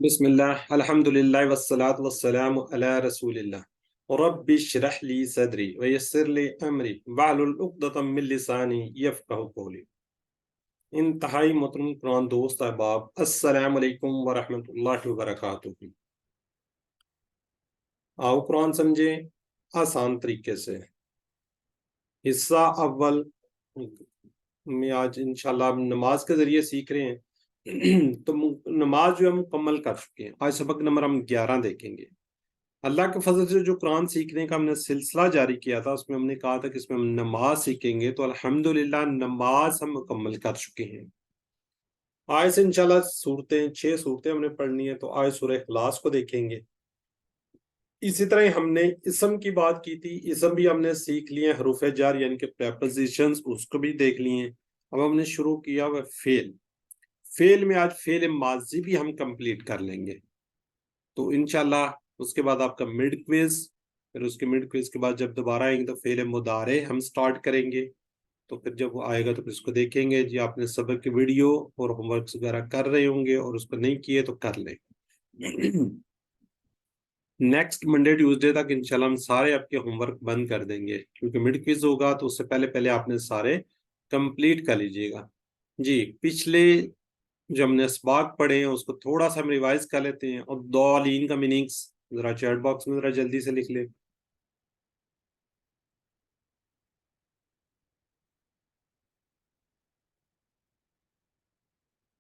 بسم اللہ الحمد للہ والصلاة والسلام علی رسول اللہ رب اشرح لی صدری ویسر لی امری واحلل عقدۃ من لسانی یفقہوا قولی۔ انتہائی محترم قرآن دوست احباب، السلام علیکم ورحمۃ اللہ وبرکاتہ۔ آؤ قرآن سمجھیں آسان طریقے سے۔ حصہ اول میں آج انشاءاللہ ہم نماز کے ذریعے سیکھ رہے ہیں۔ تو نماز جو ہم مکمل کر چکے ہیں، آج سبق نمبر ہم 11 دیکھیں گے۔ اللہ کے فضل سے جو قرآن سیکھنے کا ہم نے سلسلہ جاری کیا تھا، اس میں ہم نے کہا تھا کہ اس میں ہم نماز سیکھیں گے، تو الحمدللہ نماز ہم مکمل کر چکے ہیں۔ آج سے انشاءاللہ 6 صورتیں ہم نے پڑھنی ہے، تو آج سورہ اخلاص کو دیکھیں گے۔ اسی طرح ہم نے اسم کی بات کی تھی، اسم بھی ہم نے سیکھ لیے، حروف جر یعنی کہ پریپوزیشنز، اس کو بھی دیکھ لیے۔ اب ہم نے شروع کیا وہ فعل میں آج فعل ماضی بھی ہم کمپلیٹ کر لیں گے۔ تو انشاءاللہ اس کے بعد آپ کا مڈ کوئز، پھر اس کے مڈ کوئز کے بعد جب دوبارہ آئیں گے تو فعل مضارع ہم سٹارٹ کریں گے۔ تو پھر جب وہ آئے گا تو پھر اس کو دیکھیں گے۔ جی آپ نے سبق کی ویڈیو اور ہوم ورکس وغیرہ کر رہے ہوں گے، اور اس کو نہیں کیے تو کر لیں۔ نیکسٹ منڈے ٹیوزڈے تک انشاءاللہ ہم سارے آپ کے ہوم ورک بند کر دیں گے، کیونکہ مڈ کوئز ہوگا تو اس سے پہلے آپ نے سارے کمپلیٹ کر لیجئے گا۔ جی پچھلے جو ہم نے اسباق پڑھے ہیں اس کو تھوڑا سا ہم ریوائز کر لیتے ہیں، اور ضالین کا میننگز ذرا چیٹ باکس میں ذرا جلدی سے لکھ لیں۔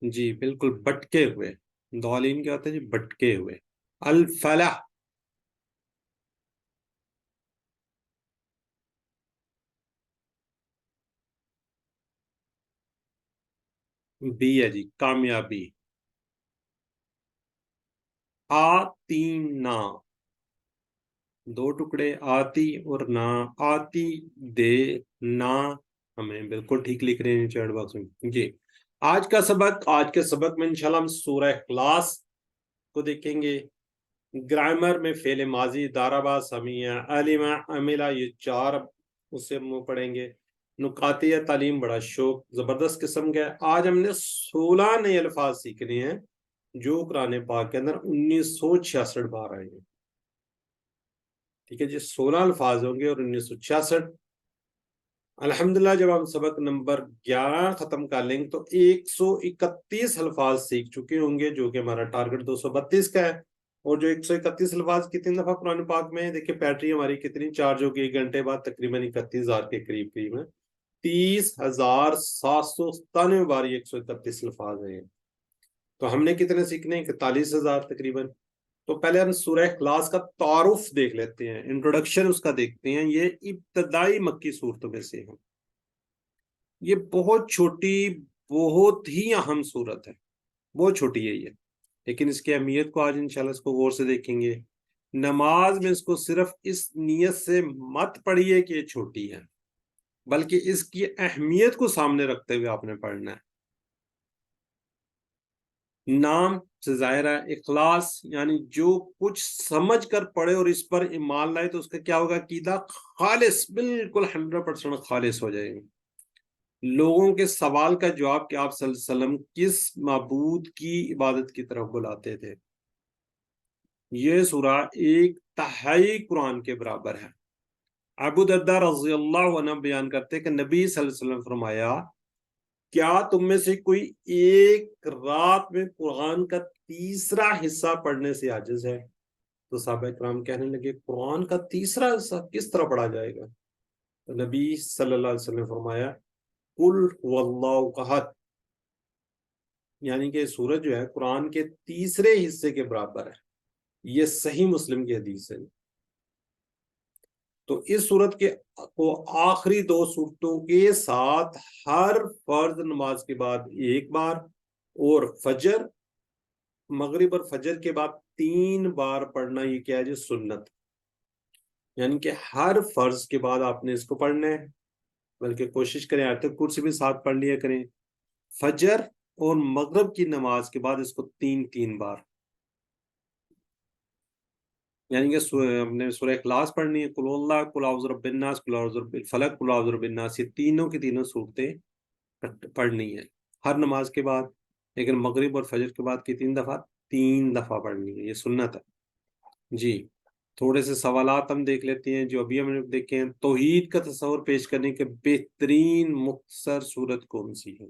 جی بالکل بٹکے ہوئے، ضالین کیا ہوتا ہے جی؟ بٹکے ہوئے۔ الفلاح، بی ہے جی کامیابی۔ آتینا، دو ٹکڑے، آتی اور نا، آتی دے نا، ہمیں بالکل ٹھیک لکھ رہے ہیں چیٹ باکس میں۔ جی آج کا سبق، آج کے سبق میں انشاءاللہ ہم سورہ اخلاص کو دیکھیں گے۔ گرامر میں فعل ماضی، داربا، سمیع، علما، عملہ، یہ 4 اس سے ہم پڑھیں گے۔ نکاتی تعلیم بڑا شوق زبردست قسم کا ہے۔ آج ہم نے 16 نئے الفاظ سیکھنے ہیں جو قرآن پاک کے اندر 1966 بار آئے ہیں۔ ٹھیک ہے جی، 16 الفاظ ہوں گے اور 1966۔ الحمدللہ جب ہم سبق نمبر 11 ختم کر لیں گے تو 131 الفاظ سیکھ چکے ہوں گے، جو کہ ہمارا ٹارگٹ 232 کا ہے۔ اور جو 131 الفاظ کتنی دفعہ قرآن پاک میں دیکھیں، بیٹری ہماری کتنی چارج ہوگی، 1 گھنٹے بعد تقریباً 31,000 کے قریب ہے۔ 30,797 بار 131 الفاظ ہیں۔ تو ہم نے کتنے سیکھنے ہیں؟ 41,000 تقریباً۔ تو پہلے ہم سورہ اخلاص کا تعارف دیکھ لیتے ہیں، انٹروڈکشن اس کا دیکھتے ہیں۔ یہ ابتدائی مکی صورتوں میں سے ہے۔ یہ بہت چھوٹی، بہت ہی اہم صورت ہے، بہت چھوٹی ہے یہ، لیکن اس کی اہمیت کو آج انشاءاللہ اس کو غور سے دیکھیں گے۔ نماز میں اس کو صرف اس نیت سے مت پڑھیے کہ یہ چھوٹی ہے، بلکہ اس کی اہمیت کو سامنے رکھتے ہوئے آپ نے پڑھنا ہے۔ نام سے ظاہر ہے اخلاص، یعنی جو کچھ سمجھ کر پڑھے اور اس پر ایمان لائے تو اس کا کیا ہوگا؟ عقیدہ خالص، بالکل 100% خالص ہو جائے گا۔ لوگوں کے سوال کا جواب کہ آپ صلی اللہ علیہ وسلم کس معبود کی عبادت کی طرف بلاتے تھے۔ یہ سورہ ایک تہائی قرآن کے برابر ہے۔ ابو درداء رضی اللہ عنہ بیان کرتے کہ نبی صلی اللہ علیہ وسلم فرمایا، کیا تم میں سے کوئی ایک رات میں قرآن کا تیسرا حصہ پڑھنے سے عاجز ہے؟ تو صحابہ کرام کہنے لگے، قرآن کا تیسرا حصہ کس طرح پڑھا جائے گا؟ تو نبی صلی اللہ علیہ وسلم فرمایا، قل هو اللہ احد، یعنی کہ سورج جو ہے قرآن کے تیسرے حصے کے برابر ہے۔ یہ صحیح مسلم کی حدیث ہے۔ تو اس صورت کے کو آخری 2 صورتوں کے ساتھ ہر فرض نماز کے بعد 1 بار، اور فجر، مغرب اور فجر کے بعد 3 بار پڑھنا، یہ کیا ہے جی؟ سنت۔ یعنی کہ ہر فرض کے بعد آپ نے اس کو پڑھنا ہے، بلکہ کوشش کریں آیت کرسی بھی ساتھ پڑھ لیا کریں۔ فجر اور مغرب کی نماز کے بعد اس کو 3 بار، یعنی کہ ہم نے سورہ اخلاص پڑھنی ہے، قل اللہ، قل اعوذ برب الناس، قل اعوذ برب الفلق، قل اعوذ برب الناس، یہ تینوں کی تینوں صورتیں پڑھنی ہے ہر نماز کے بعد۔ لیکن مغرب اور فجر کے بعد کی 3 دفعہ 3 دفعہ پڑھنی ہے، یہ سنت ہے جی۔ تھوڑے سے سوالات ہم دیکھ لیتے ہیں جو ابھی ہم نے دیکھے ہیں۔ توحید کا تصور پیش کرنے کے بہترین مختصر صورت کون سی ہے؟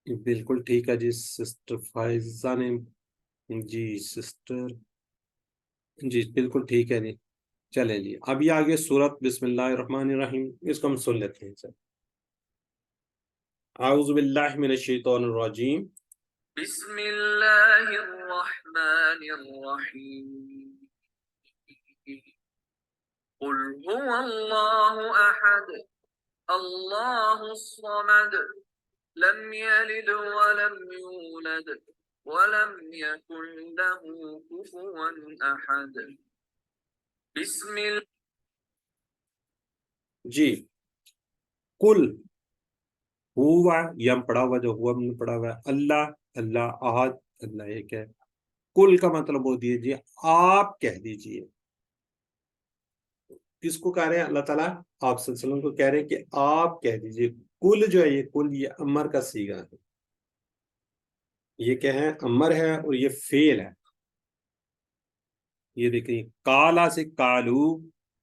بالکل ٹھیک ہے جی، سسٹر فائزہ نے، جی سسٹر، جی بالکل ٹھیک ہے جی۔ چلیں جی ابھی آگے سورت بسم اللہ الرحمن الرحیم، اس کو ہم سن لیتے ہیں سر۔ اعوذ باللہ من الشیطان الرجیم، بسم اللہ الرحمن الرحیم، قل هو اللہ احد اللہ الصمد لم یلد ولم یولد ولم یکن له کفوا احد۔ بسم اللہ، جی کل ہوا، یہ ہم پڑھا ہوا، جو ہوا ہم نے پڑھا ہوا ہے، اللہ اللہ احد، اللہ ایک ہے۔ کل کا مطلب ہو دیجیے آپ کہہ دیجیے، کس کو کہہ رہے ہیں؟ اللہ تعالیٰ آپ صلی اللہ علیہ وسلم کو کہہ رہے ہیں کہ آپ کہہ دیجیے۔ کل جو ہے یہ کل، یہ امر کا صیغہ ہے، یہ کیا ہے؟ امر ہے، اور یہ فعل ہے۔ یہ دیکھیں کالا سے کالو،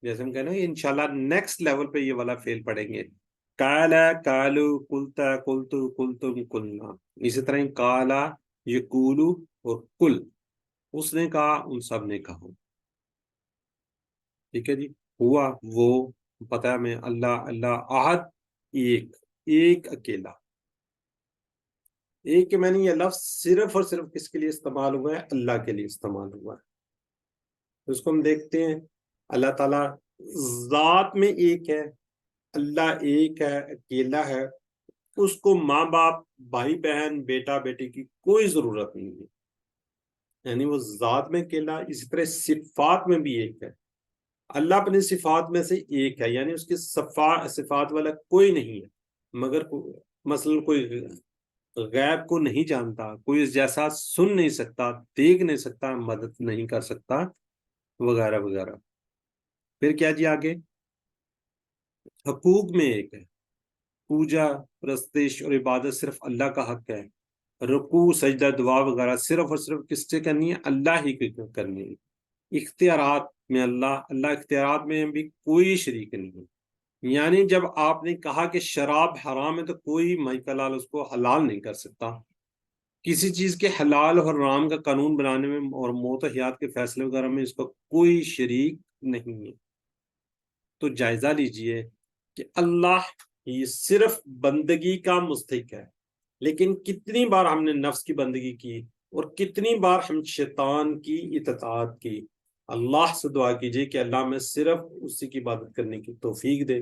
جیسے ہم کہہ رہے ہیں انشاءاللہ نیکسٹ لیول پہ یہ والا فعل پڑھیں گے، کالا کالو، کلتا کلتو کلتم کلنا۔ اسی طرح کالا، یہ کولو اور کل، اس نے کہا، ان سب نے کہا، ٹھیک ہے جی۔ ہوا وہ، پتہ ہے ہمیں، اللہ اللہ احد، ایک ایک اکیلا۔ ایک کے میں نے یہ لفظ صرف اور صرف کس کے لیے استعمال ہوا ہے؟ اللہ کے لیے استعمال ہوا ہے۔ اس کو ہم دیکھتے ہیں، اللہ تعالیٰ ذات میں ایک ہے، اللہ ایک ہے، اکیلا ہے، اس کو ماں باپ، بھائی بہن، بیٹا بیٹی کی کوئی ضرورت نہیں ہے، یعنی وہ ذات میں اکیلا۔ اسی طرح صفات میں بھی ایک ہے، اللہ اپنی صفات میں سے ایک ہے، یعنی اس کی صفات والا کوئی نہیں ہے، مگر مثلا کوئی غیب کو نہیں جانتا، کوئی اس جیسا سن نہیں سکتا، دیکھ نہیں سکتا، مدد نہیں کر سکتا، وغیرہ وغیرہ۔ پھر کیا جی آگے؟ حقوق میں ایک ہے، پوجا، پرستش اور عبادت صرف اللہ کا حق ہے، رکوع، سجدہ، دعا وغیرہ صرف اور صرف کس سے کرنی ہے؟ اللہ ہی کی کرنی ہے۔ اختیارات میں اللہ اختیارات میں بھی کوئی شریک نہیں ہے، یعنی جب آپ نے کہا کہ شراب حرام ہے تو کوئی مائی لال اس کو حلال نہیں کر سکتا۔ کسی چیز کے حلال اور حرام کا قانون بنانے میں اور موت و حیات کے فیصلے وغیرہ میں اس کا کوئی شریک نہیں ہے۔ تو جائزہ لیجئے کہ اللہ یہ صرف بندگی کا مستحق ہے، لیکن کتنی بار ہم نے نفس کی بندگی کی، اور کتنی بار ہم شیطان کی اطاعت کی۔ اللہ سے دعا کیجئے کہ اللہ میں صرف اسی کی عبادت کرنے کی توفیق دے،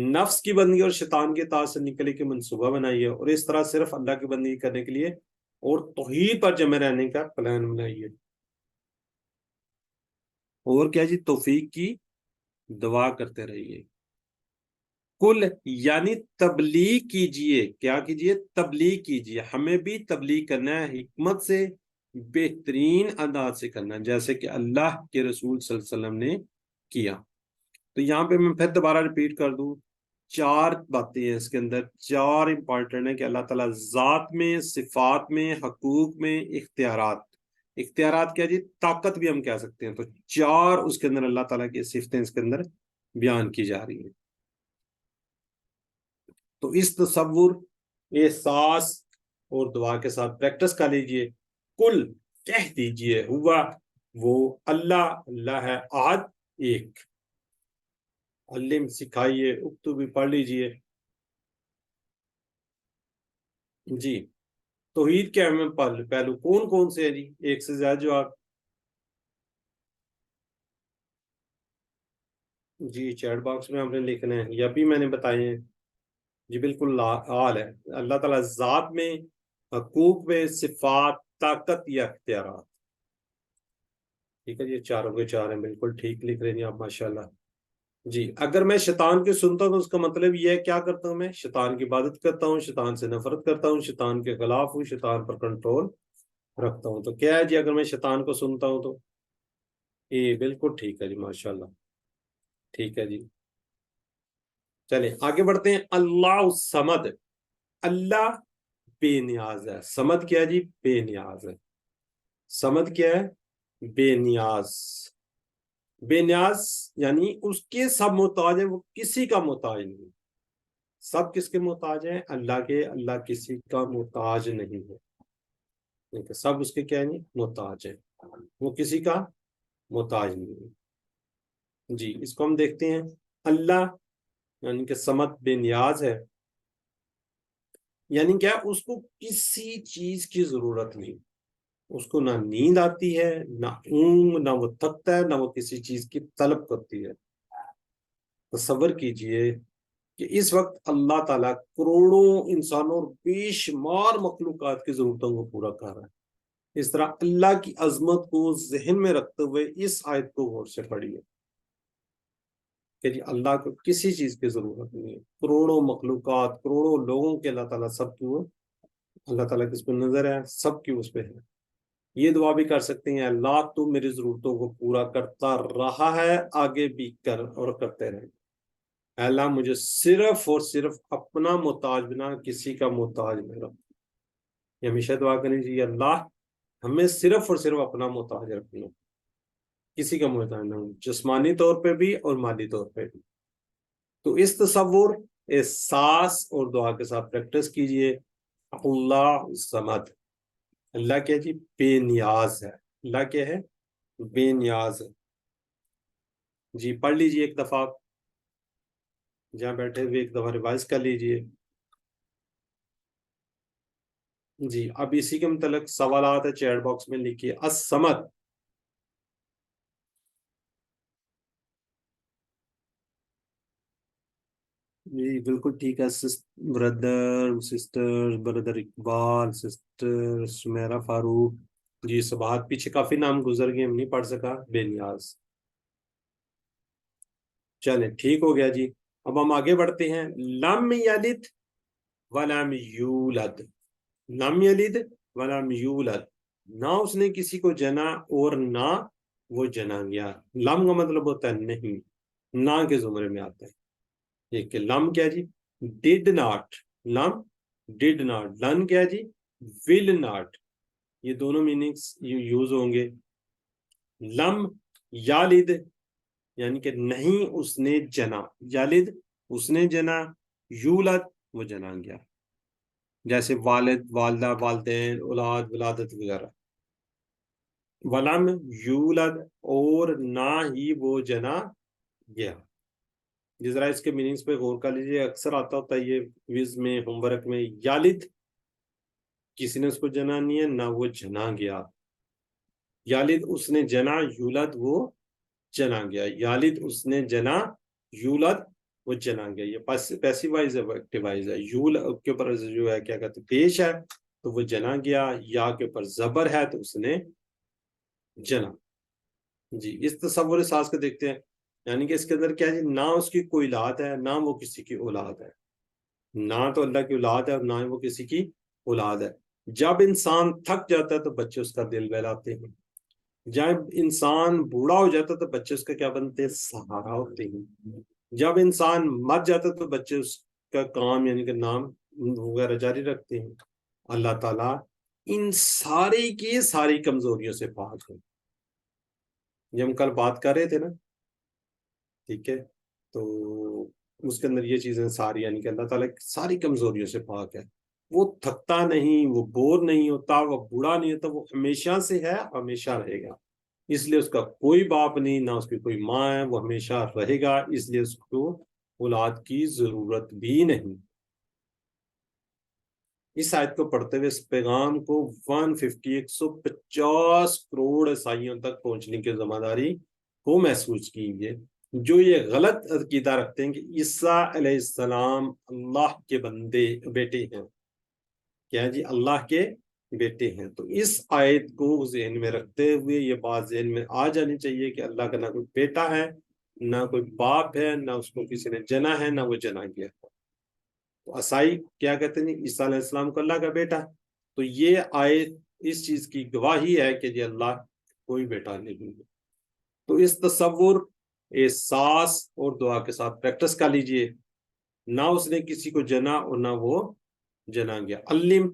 نفس کی بندگی اور شیطان کے اطاعت سے نکلے کے منصوبہ بنائیے، اور اس طرح صرف اللہ کی بندگی کرنے کے لیے اور توحید پر جمع رہنے کا پلان بنائیے۔ اور کیا جی؟ توفیق کی دعا کرتے رہیے۔ کل یعنی تبلیغ کیجئے، کیا کیجئے؟ تبلیغ کیجئے، ہمیں بھی تبلیغ کرنا ہے، حکمت سے، بہترین انداز سے کرنا ہے، جیسے کہ اللہ کے رسول صلی اللہ علیہ وسلم نے کیا۔ تو یہاں پہ میں پھر دوبارہ ریپیٹ کر دوں، 4 باتیں ہیں اس کے اندر، 4 امپورٹنٹ ہیں کہ اللہ تعالیٰ ذات میں، صفات میں، حقوق میں، اختیارات۔ اختیارات کیا جی؟ طاقت بھی ہم کہہ سکتے ہیں۔ تو 4 اس کے اندر اللہ تعالیٰ کی صفتیں اس کے اندر بیان کی جا رہی ہیں۔ تو اس تصور، احساس اور دعا کے ساتھ پریکٹس کر لیجئے۔ کل کہہ دیجئے، ہوا وہ، اللہ اللہ ہے، احد ایک۔ علم سکھائیے، اکتو بھی پڑھ لیجئے جی۔ توحید کے اہم پہلو کون کون سے ہیں جی؟ ایک سے زیادہ جواب جی چیٹ باکس میں آپ نے لکھنا ہے، یا بھی میں نے بتائے ہیں جی، بالکل حال ہے۔ اللہ تعالیٰ ذات میں، حقوق میں، صفات، طاقت یا اختیارات، ٹھیک ہے جی، چاروں کے 4 ہیں، بالکل ٹھیک لکھ رہے ہیں آپ، ماشاءاللہ جی۔ اگر میں شیطان کی سنتا ہوں تو اس کا مطلب یہ ہے کیا کرتا ہوں؟ میں شیطان کی عبادت کرتا ہوں، شیطان سے نفرت کرتا ہوں، شیطان کے خلاف ہوں، شیطان پر کنٹرول رکھتا ہوں۔ تو کیا ہے جی اگر میں شیطان کو سنتا ہوں تو؟ یہ بالکل ٹھیک ہے جی، ماشاءاللہ ٹھیک ہے جی۔ چلیں آگے بڑھتے ہیں۔ اللہ الصمد، اللہ بے نیاز ہے. سمد کیا ہے جی؟ بے نیاز ہے. سمد کیا ہے؟ بے نیاز. بے نیاز یعنی اس کے سب محتاج ہیں، وہ کسی کا محتاج نہیں. سب کس کے محتاج ہیں؟ اللہ کے. اللہ کسی کا محتاج نہیں ہے. سب اس کے کیا نہیں محتاج ہیں، وہ کسی کا محتاج نہیں ہے. جی اس کو ہم دیکھتے ہیں. اللہ یعنی کہ صمد بے نیاز ہے، یعنی کیا اس کو کسی چیز کی ضرورت نہیں. اس کو نہ نیند آتی ہے، نہ اونگ، نہ وہ تھکتا ہے، نہ وہ کسی چیز کی طلب کرتی ہے. تصور کیجئے کہ اس وقت اللہ تعالیٰ کروڑوں انسانوں اور بے شمار مخلوقات کی ضرورتوں کو پورا کر رہا ہے. اس طرح اللہ کی عظمت کو ذہن میں رکھتے ہوئے اس آیت کو غور سے پڑھیے کہ جی اللہ کو کسی چیز کی ضرورت نہیں ہے. کروڑوں مخلوقات، کروڑوں لوگوں کے اللہ تعالیٰ سب کی، اللہ تعالیٰ کس پہ نظر ہے؟ سب کی اس پہ ہے. یہ دعا بھی کر سکتے ہیں، اللہ تو میری ضرورتوں کو پورا کرتا رہا ہے، آگے بھی کر اور کرتے رہے. اللہ مجھے صرف اور صرف اپنا محتاج بنا، کسی کا محتاج نہ رکھ. یہ ہمیشہ دعا کرنی چاہیے، اللہ ہمیں صرف اور صرف اپنا محتاج رکھنا، کسی کا محتاج نہ ہو، جسمانی طور پہ بھی اور مالی طور پہ بھی. تو اس تصور، احساس اور دعا کے ساتھ پریکٹس کیجئے. اللہ صمد، اللہ کیا جی؟ بے نیاز ہے. اللہ کیا ہے؟ بے نیاز ہے. جی پڑھ لیجئے ایک دفعہ، جہاں بیٹھے ہوئے ایک دفعہ ریوائز کر لیجئے. جی اب اسی کے متعلق سوالات ہے چیٹ باکس میں لکھیے. الصمد. جی بالکل ٹھیک ہے. بردر اقبال، سسٹر سمیرہ فاروق. جی صباحت، پیچھے کافی نام گزر گئے، ہم نہیں پڑھ سکا. بے نیاز. چلیں ٹھیک ہو گیا جی. اب ہم آگے بڑھتے ہیں. لم یلد ولم یولد. لم یلد ولم یولد، نہ اس نے کسی کو جنا اور نہ وہ جنا گیا. لم کا مطلب ہوتا ہے نہیں، نہ کے زمرے میں آتا ہے. کہ لم کیا جی؟ Did not. لم ڈیڈ ناٹ. لن کیا جی؟ Will not. یہ دونوں میننگز یوز ہوں گے. لم یالد یعنی کہ نہیں اس نے جنا. یالد اس نے جنا، یولد وہ جنا گیا. جیسے والد، والدہ، والدین، اولاد، ولادت وغیرہ. ولم یولد اور نہ ہی وہ جنا گیا. جس طرح اس کے میننگز پہ غور کر لیجیے. اکثر آتا ہوتا ہے یہ ویز میں، ہوم ورک میں. یالد کسی نے اس کو جنا نہیں ہے، نہ وہ جنا گیا. یالد اس نے جنا، یولد وہ جنا گیا. یالد اس نے جنا، یولد وہ جنا گیا. یہ پیسیوائز ہے، ایکٹیوائز ہے. یول کے اوپر جو ہے کیا کہتے ہیں پیش ہے تو وہ جنا گیا. یا کے اوپر زبر ہے تو اس نے جنا. جی اس تصور ساز کو دیکھتے ہیں. یعنی کہ اس کے اندر کیا ہے، نہ اس کی کوئی اولاد ہے، نہ وہ کسی کی اولاد ہے. نہ تو اللہ کی اولاد ہے اور نہ ہی وہ کسی کی اولاد ہے. جب انسان تھک جاتا ہے تو بچے اس کا دل بہلاتے ہیں. جب انسان بوڑھا ہو جاتا ہے تو بچے اس کا کیا بنتے ہیں؟ سہارا ہوتے ہیں. جب انسان مر جاتا ہے تو بچے اس کا کام یعنی کہ نام وغیرہ جاری رکھتے ہیں. اللہ تعالیٰ ان ساری کی ساری کمزوریوں سے پاک ہے. یہ ہم کل بات کر رہے تھے نا، ٹھیک ہے. تو اس کے اندر یہ چیزیں ساری یعنی کہ اللہ تعالیٰ ساری کمزوریوں سے پاک ہے. وہ تھکتا نہیں، وہ بور نہیں ہوتا، وہ بوڑھا نہیں ہوتا. وہ ہمیشہ سے ہے، ہمیشہ رہے گا. اس لیے اس کا کوئی باپ نہیں، نہ اس کی کوئی ماں ہے. وہ ہمیشہ رہے گا، اس لیے اس کو اولاد کی ضرورت بھی نہیں. اس آیت کو پڑھتے ہوئے اس پیغام کو 150 کروڑ عیسائیوں تک پہنچنے کی ذمہ داری کو محسوس کیجیے. جو یہ غلط عقیدہ رکھتے ہیں کہ عیسیٰ علیہ السلام اللہ کے بیٹے ہیں. کیا جی؟ اللہ کے بیٹے ہیں. تو اس آیت کو ذہن میں رکھتے ہوئے یہ بات ذہن میں آ جانی چاہیے کہ اللہ کا نہ کوئی بیٹا ہے، نہ کوئی باپ ہے، نہ اس کو کسی نے جنا ہے، نہ وہ جنا گیا. تو عیسائی کیا کہتے ہیں؟ عیسیٰ علیہ السلام کو اللہ کا بیٹا. تو یہ آیت اس چیز کی گواہی ہے کہ یہ اللہ کوئی بیٹا نہیں ہے. تو اس تصور، احساس اور دعا کے ساتھ پریکٹس کر لیجئے. نہ اس نے کسی کو جنا اور نہ وہ جنا گیا. علم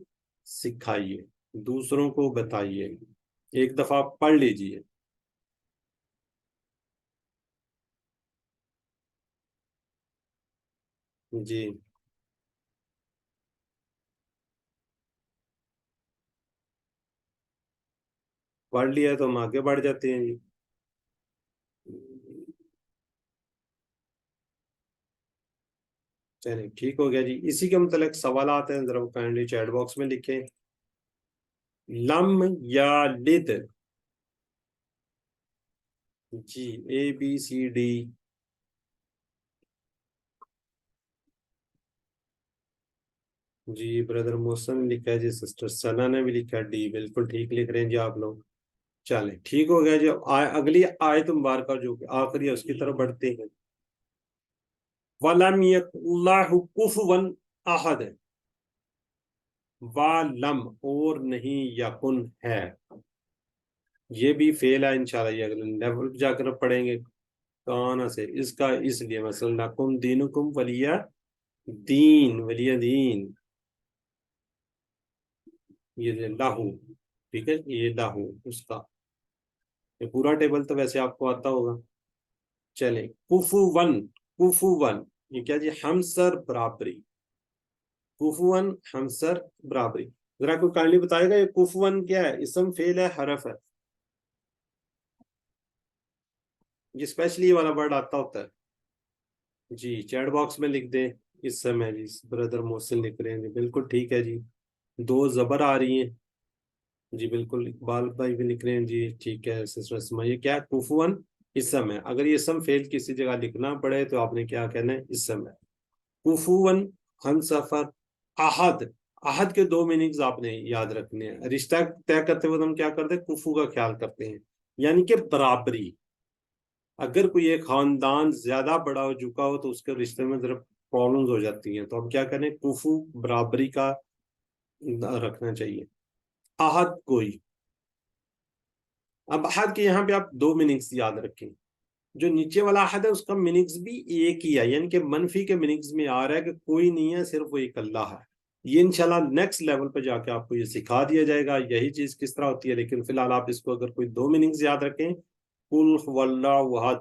سکھائیے، دوسروں کو بتائیے، ایک دفعہ پڑھ لیجئے۔ جی پڑھ لیا تو ہم آگے بڑھ جاتے ہیں جی۔ چلیں ٹھیک ہو گیا جی، اسی کے متعلق سوالات ہیں، ذرا کائنڈلی چیٹ باکس میں لکھیں۔ لم یا لد، جی ABCD۔ جی بردر محسن نے لکھا ہے جی، سسٹر سنا نے بھی لکھا ہے ڈی، بالکل ٹھیک لکھ رہے ہیں جی آپ لوگ۔ چلیں ٹھیک ہو گیا جی، اگلی آیت مبارکہ جو کہ آخری ہے اس کی طرف بڑھتے ہیں۔ وَلَمْ يَكُنْ اللَّهُ كُفُوًا أَحَدٌ، وَلَمْ اور نہیں، یکن ہے، یہ بھی فعل ہے انشاءاللہ، یہ اگلے لیول پہ جا کر پڑھیں گے کہاں سے اس کا، اس لیے مثلا لکم دینکم ولی دین، ولی دین، یہ لاہو، ٹھیک ہے، یہ لاہو اس کا، یہ پورا ٹیبل تو ویسے آپ کو آتا ہوگا۔ چلیں کفوون، کفوون یہ کیا جی، ہمسر برابری، کفوون ہمسر برابری۔ ذرا کوئی کائنڈلی بتائے گا یہ کفوون کیا ہے، اسم فعل ہے حرف ہے؟ یہ اسپیشلی یہ والا ورڈ آتا ہوتا ہے جی، چیٹ باکس میں لکھ دیں اس سمے جی، بردر محسن لکھ رہے ہیں جی، بالکل ٹھیک ہے جی، دو زبر آ رہی ہیں جی، بالکل اقبال بھائی بھی لکھ رہے ہیں جی، ٹھیک ہے سسٹر اسما، یہ کیا ہے کفوون اسم ہے، اگر یہ اسم فعل کسی جگہ لکھنا پڑے تو آپ نے کیا کہنا ہے، اسم ہے۔ کفوون ہم سفر، احد، احد کے دو میننگز آپ نے یاد رکھنے ہیں، رشتہ طے کرتے وقت ہم کیا کرتے ہیں، کفو کا خیال کرتے ہیں، یعنی کہ برابری، اگر کوئی ایک خاندان زیادہ بڑا ہو چکا ہو تو اس کے رشتے میں ذرا پرابلمز ہو جاتی ہیں، تو ہم کیا کریں، کفو برابری کا رکھنا چاہیے۔ احد کوئی، اب احد کے یہاں پہ آپ دو میننگز یاد رکھیں، جو نیچے والا احد ہے اس کا میننگز بھی ایک ہی ہے، یعنی کہ منفی کے میننگز میں آ رہا ہے کہ کوئی نہیں ہے، صرف وہ ایک اللہ ہے۔ یہ انشاءاللہ نیکسٹ لیول پہ جا کے آپ کو یہ سکھا دیا جائے گا یہی چیز کس طرح ہوتی ہے، لیکن فی الحال آپ اس کو اگر کوئی دو میننگز یاد رکھیں، قل هو اللہ احد،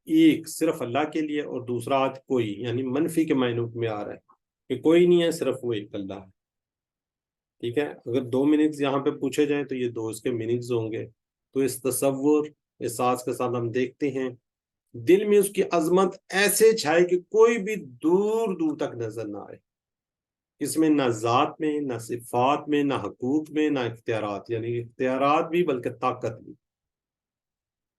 ایک صرف اللہ کے لیے، اور دوسرا احد کوئی، یعنی منفی کے معنوں میں آ رہا ہے کہ کوئی نہیں ہے، صرف وہ ایک اللہ ہے، ٹھیک ہے۔ اگر دو میننگز یہاں پہ پوچھے جائیں تو یہ دو اس کے میننگز ہوں گے، تو اس تصور احساس کے ساتھ ہم دیکھتے ہیں، دل میں اس کی عظمت ایسے چھائے کہ کوئی بھی دور دور تک نظر نہ آئے، اس میں نہ ذات میں، نہ صفات میں، نہ حقوق میں، نہ اختیارات، یعنی اختیارات بھی بلکہ طاقت بھی،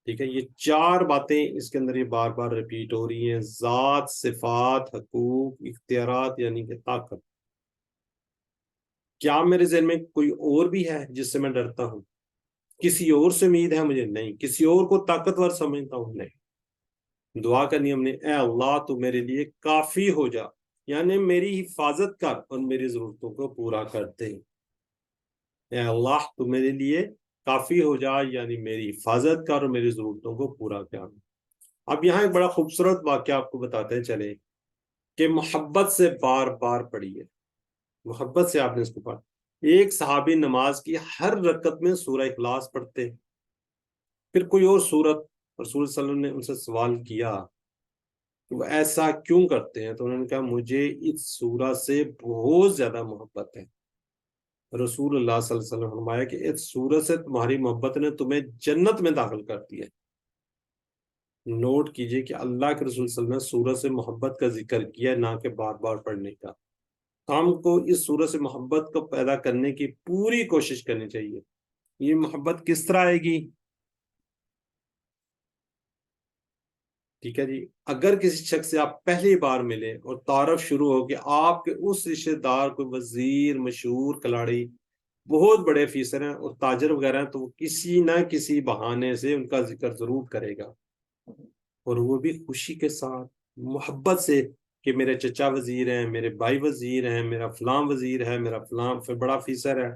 ٹھیک ہے۔ یہ چار باتیں اس کے اندر یہ بار بار ریپیٹ ہو رہی ہیں، ذات، صفات، حقوق، اختیارات، یعنی کہ طاقت۔ کیا میرے ذہن میں کوئی اور بھی ہے جس سے میں ڈرتا ہوں؟ کسی اور سے امید ہے مجھے؟ نہیں۔ کسی اور کو طاقتور سمجھتا ہوں؟ نہیں۔ دعا کرنی ہم نے، اے اللہ تو میرے لیے کافی ہو جا، یعنی میری حفاظت کر اور میری ضرورتوں کو پورا کر دے۔ اے اللہ تو میرے لیے کافی ہو جا، یعنی میری حفاظت کر اور میری ضرورتوں کو پورا کر۔ اب یہاں ایک بڑا خوبصورت واقعہ آپ کو بتاتے ہیں چلیں، کہ محبت سے بار بار پڑھیے، محبت سے آپ نے اس کو پڑھا۔ ایک صحابی نماز کی ہر رکعت میں سورہ اخلاص پڑھتے، پھر کوئی اور سورت، رسول صلی اللہ علیہ وسلم نے ان سے سوال کیا کہ وہ ایسا کیوں کرتے ہیں، تو انہوں نے کہا مجھے اس سورہ سے بہت زیادہ محبت ہے۔ رسول اللہ صلی اللہ علیہ وسلم نے فرمایا کہ اس سورہ سے تمہاری محبت نے تمہیں جنت میں داخل کر دیا۔ نوٹ کیجئے کہ اللہ کے رسول صلی اللہ علیہ وسلم نے سورہ سے محبت کا ذکر کیا، نہ کہ بار بار پڑھنے کا۔ ہم کو اس سورہ سے محبت کو پیدا کرنے کی پوری کوشش کرنی چاہیے۔ یہ محبت کس طرح آئے گی؟ ٹھیک ہے جی، اگر کسی شخص سے آپ پہلی بار ملے اور تعارف شروع ہو کہ آپ کے اس رشتہ دار کوئی وزیر، مشہور کھلاڑی، بہت بڑے افیسر ہیں اور تاجر وغیرہ ہیں، تو وہ کسی نہ کسی بہانے سے ان کا ذکر ضرور کرے گا، اور وہ بھی خوشی کے ساتھ، محبت سے، کہ میرے چچا وزیر ہیں، میرے بھائی وزیر ہیں، میرا فلاں وزیر ہے، میرا فلاں بڑا افیسر ہے،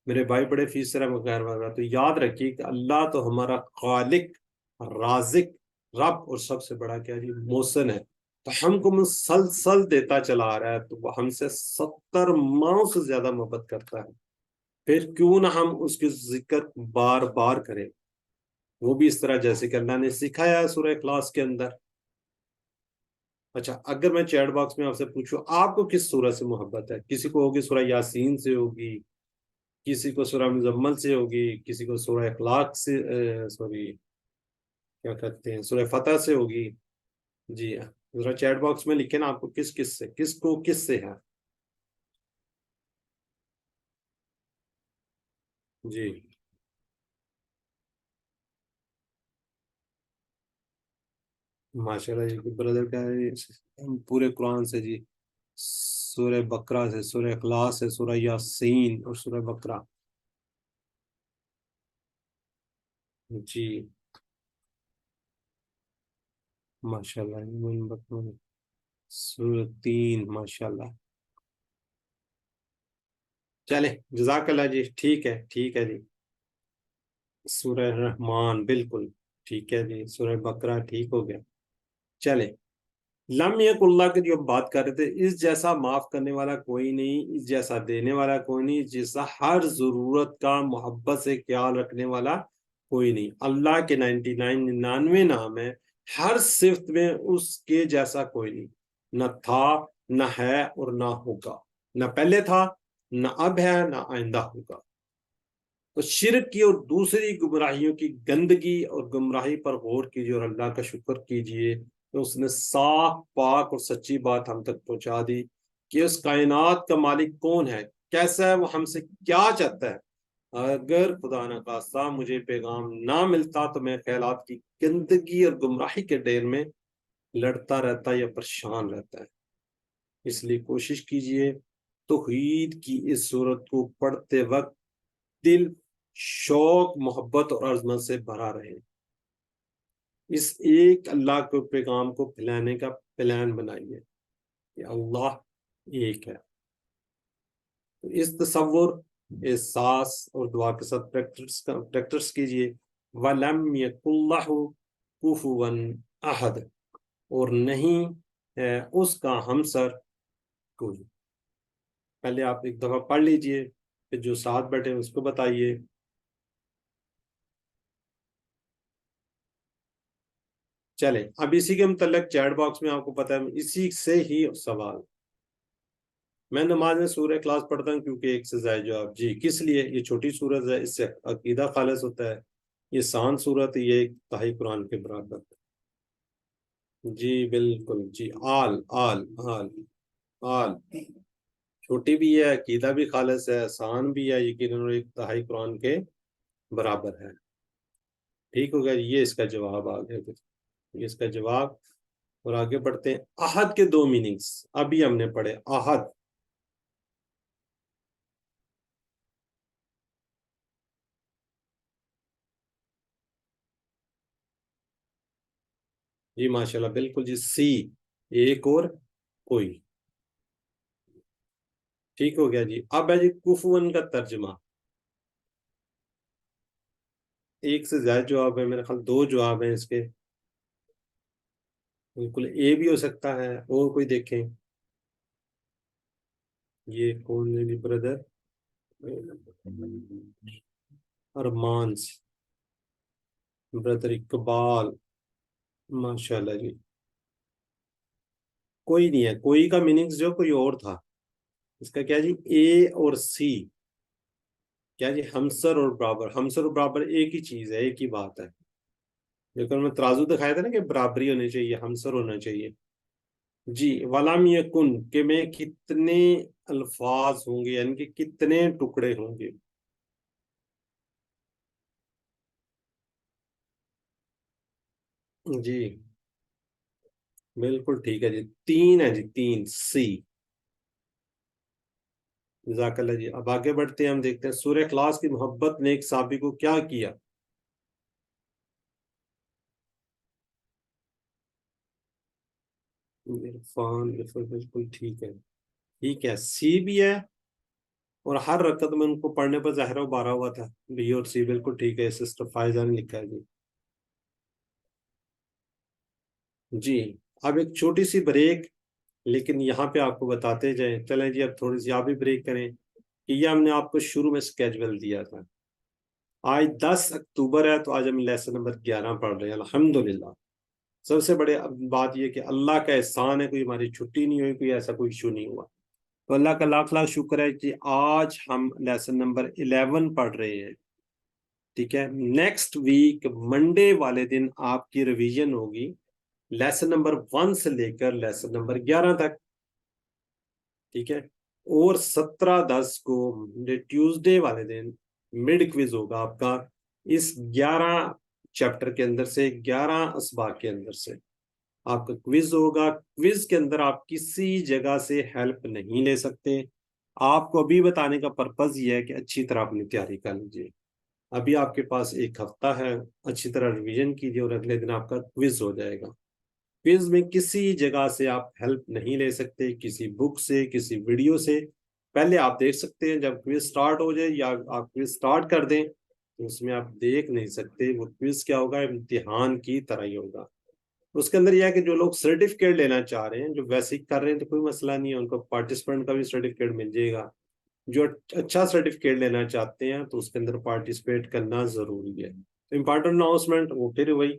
میرے بھائی بڑے افیسر ہیں، وغیرہ وغیرہ۔ تو یاد رکھیے کہ اللہ تو ہمارا خالق، رازق، رب، اور سب سے بڑا کیا جی، محسن ہے، تو ہم کو مسلسل دیتا چلا آ رہا ہے، تو وہ ہم سے 70 ماؤں سے زیادہ محبت کرتا ہے۔ پھر کیوں نہ ہم اس کے ذکر بار بار کریں، وہ بھی اس طرح جیسے کہ اللہ نے سکھایا ہے سورہ اخلاص کے اندر۔ اچھا، اگر میں چیٹ باکس میں آپ سے پوچھوں آپ کو کس سورہ سے محبت ہے، کسی کو ہوگی سورہ یاسین سے ہوگی، کسی کو سورہ مزمل سے ہوگی، کسی کو سورہ اخلاق سے سوری کیا کہتے ہیں سورہ فتح سے ہوگی۔ جی ذرا چیٹ باکس میں لکھیں نا آپ کو کس کس سے، کس کو کس سے ہے۔ جی ماشاء اللہ جی، بردر کا ہے پورے قرآن سے جی، سورہ بقرہ سے، سورہ اخلاص سے، سورہ یاسین اور سورہ بقرہ۔ جی ماشاء اللہ، سورہ 3 ماشاء اللہ۔ چلے جزاک اللہ جی، ٹھیک ہے جی، سورہ رحمان بالکل ٹھیک ہے جی، سورہ بقرہ ٹھیک ہو گیا۔ چلے لم یک اللہ کی جو بات کر رہے تھے، اس جیسا معاف کرنے والا کوئی نہیں، اس جیسا دینے والا کوئی نہیں، جیسا ہر ضرورت کا محبت سے خیال رکھنے والا کوئی نہیں۔ اللہ کے 99 نام ہے، ہر صفت میں اس کے جیسا کوئی نہیں، نہ تھا، نہ ہے اور نہ ہوگا، نہ پہلے تھا، نہ اب ہے، نہ آئندہ ہوگا۔ تو شرک کی اور دوسری گمراہیوں کی گندگی اور گمراہی پر غور کیجیے اور اللہ کا شکر کیجیے کہ اس نے صاف پاک اور سچی بات ہم تک پہنچا دی کہ اس کائنات کا مالک کون ہے، کیسا ہے، وہ ہم سے کیا چاہتا ہے۔ اگر خدا نخواستہ مجھے پیغام نہ ملتا تو میں خیالات کی گندگی اور گمراہی کے ڈیر میں لڑتا رہتا یا پریشان رہتا ہے۔ اس لیے کوشش کیجیے توحید کی اس صورت کو پڑھتے وقت دل شوق، محبت اور عظمت سے بھرا رہے، اس ایک اللہ کے پیغام کو پھیلانے کا پلان بنائیے کہ اللہ ایک ہے۔ تو اس تصور، احساس اور دعا کے ساتھ پریکٹس کیجیے۔ وَلَمْ يَكُنْ لَهُ كُفُوًا أَحَدٌ، اور نہیں ہے اس کا ہمسر کوئی۔ پہلے آپ ایک دفعہ پڑھ لیجئے، پھر جو ساتھ بیٹھے اس کو بتائیے۔ چلیں اب اسی کے متعلق چیٹ باکس میں آپ کو پتہ ہے اسی سے ہی سوال، میں نماز میں سورہ اخلاص پڑھتا ہوں کیونکہ ایک سے زائد جواب۔ جی کس لیے؟ یہ چھوٹی سورت ہے، اس سے عقیدہ خالص ہوتا ہے، یہ سان سورت ہے، یہ ایک تہائی قرآن کے برابر ہے۔ جی بالکل جی، آل آل آل آل چھوٹی بھی ہے، عقیدہ بھی خالص ہے، آسان بھی ہے، یقیناً ایک تہائی قرآن کے برابر ہے۔ ٹھیک ہو گیا، یہ اس کا جواب آ گیا، یہ اس کا جواب۔ اور آگے بڑھتے ہیں، احد کے دو میننگز ابھی ہم نے پڑھے۔ احد جی ماشاءاللہ بالکل جی، سی ایک اور کوئی، ٹھیک ہو گیا جی۔ اب ہے جی کفون کا ترجمہ، ایک سے زیادہ جواب ہے، میرے خیال دو جواب ہیں اس کے، بالکل اے بھی ہو سکتا ہے، اور کوئی دیکھیں۔ یہ کون ہے جی بردر؟ ارمانس، بردر اقبال، ماشاءاللہ جی۔ کوئی نہیں ہے، کوئی کا میننگز جو کوئی اور تھا، اس کا کیا جی اے اور سی، کیا جی ہمسر اور برابر، ہمسر اور برابر ایک ہی چیز ہے، ایک ہی بات ہے، لیکن میں ترازو دکھایا تھا نا کہ برابری ہونی چاہیے، ہمسر ہونا چاہیے۔ جی ولم یکن کہ میں کتنے الفاظ ہوں گے، یعنی کہ کتنے ٹکڑے ہوں گے۔ جی بالکل ٹھیک ہے جی، 3 ہے جی، 3 سی، جزاک اللہ جی۔ اب آگے بڑھتے ہیں، ہم دیکھتے ہیں سورہ اخلاص کی محبت نے ایک صحابی کو کیا کیا۔ عرفان بالکل ٹھیک ہے، سی بھی ہے، اور ہر رکعت میں ان کو پڑھنے پر ظاہرہ و بارہ ہوا تھا، بی اور سی بالکل ٹھیک ہے، سسٹر فائزہ نے لکھا ہے جی۔ جی اب ایک چھوٹی سی بریک، لیکن یہاں پہ آپ کو بتاتے جائیں، چلیں جی اب تھوڑی سی آپ بھی بریک کریں، کہ یہ ہم نے آپ کو شروع میں اسکیجول دیا تھا. آج 10 اکتوبر ہے تو آج ہم لیسن نمبر 11 پڑھ رہے ہیں الحمدللہ. سب سے بڑے بات یہ کہ اللہ کا احسان ہے، کوئی ہماری چھٹی نہیں ہوئی، کوئی ایسا کوئی ایشو نہیں ہوا. تو اللہ کا لاکھ لاکھ شکر ہے کہ آج ہم لیسن نمبر 11 پڑھ رہے ہیں. ٹھیک ہے، نیکسٹ ویک منڈے والے دن آپ کی ریویژن ہوگی لیسن نمبر 1 سے لے کر لیسن نمبر 11 تک. ٹھیک ہے، اور 17/10 کو ٹیوزڈے والے دن مڈ کوئز ہوگا آپ کا اس 11 چیپٹر کے اندر سے، 11 اسباق کے اندر سے آپ کا کوئز ہوگا. کوئز کے اندر آپ کسی جگہ سے ہیلپ نہیں لے سکتے. آپ کو ابھی بتانے کا پرپز یہ ہے کہ اچھی طرح اپنی تیاری کر لیجیے. ابھی آپ کے پاس ایک ہفتہ ہے، اچھی طرح ریویژن کیجیے اور اگلے دن آپ کا کوئز ہو جائے گا. کوئز میں کسی جگہ سے آپ ہیلپ نہیں لے سکتے، کسی بک سے، کسی ویڈیو سے. پہلے آپ دیکھ سکتے ہیں، جب کوئز سٹارٹ ہو جائے یا آپ کوئز سٹارٹ کر دیں تو اس میں آپ دیکھ نہیں سکتے. وہ کوئز کیا ہوگا، امتحان کی طرح ہی ہوگا. اس کے اندر یہ ہے کہ جو لوگ سرٹیفکیٹ لینا چاہ رہے ہیں، جو ویسے ہی کر رہے ہیں تو کوئی مسئلہ نہیں ہے، ان کو پارٹیسپینٹ کا بھی سرٹیفکیٹ مل جائے گا. جو اچھا سرٹیفکیٹ لینا چاہتے ہیں تو اس کے اندر پارٹیسپیٹ کرنا ضروری ہے. امپارٹنٹ اناؤنسمنٹ وہ پھر وہی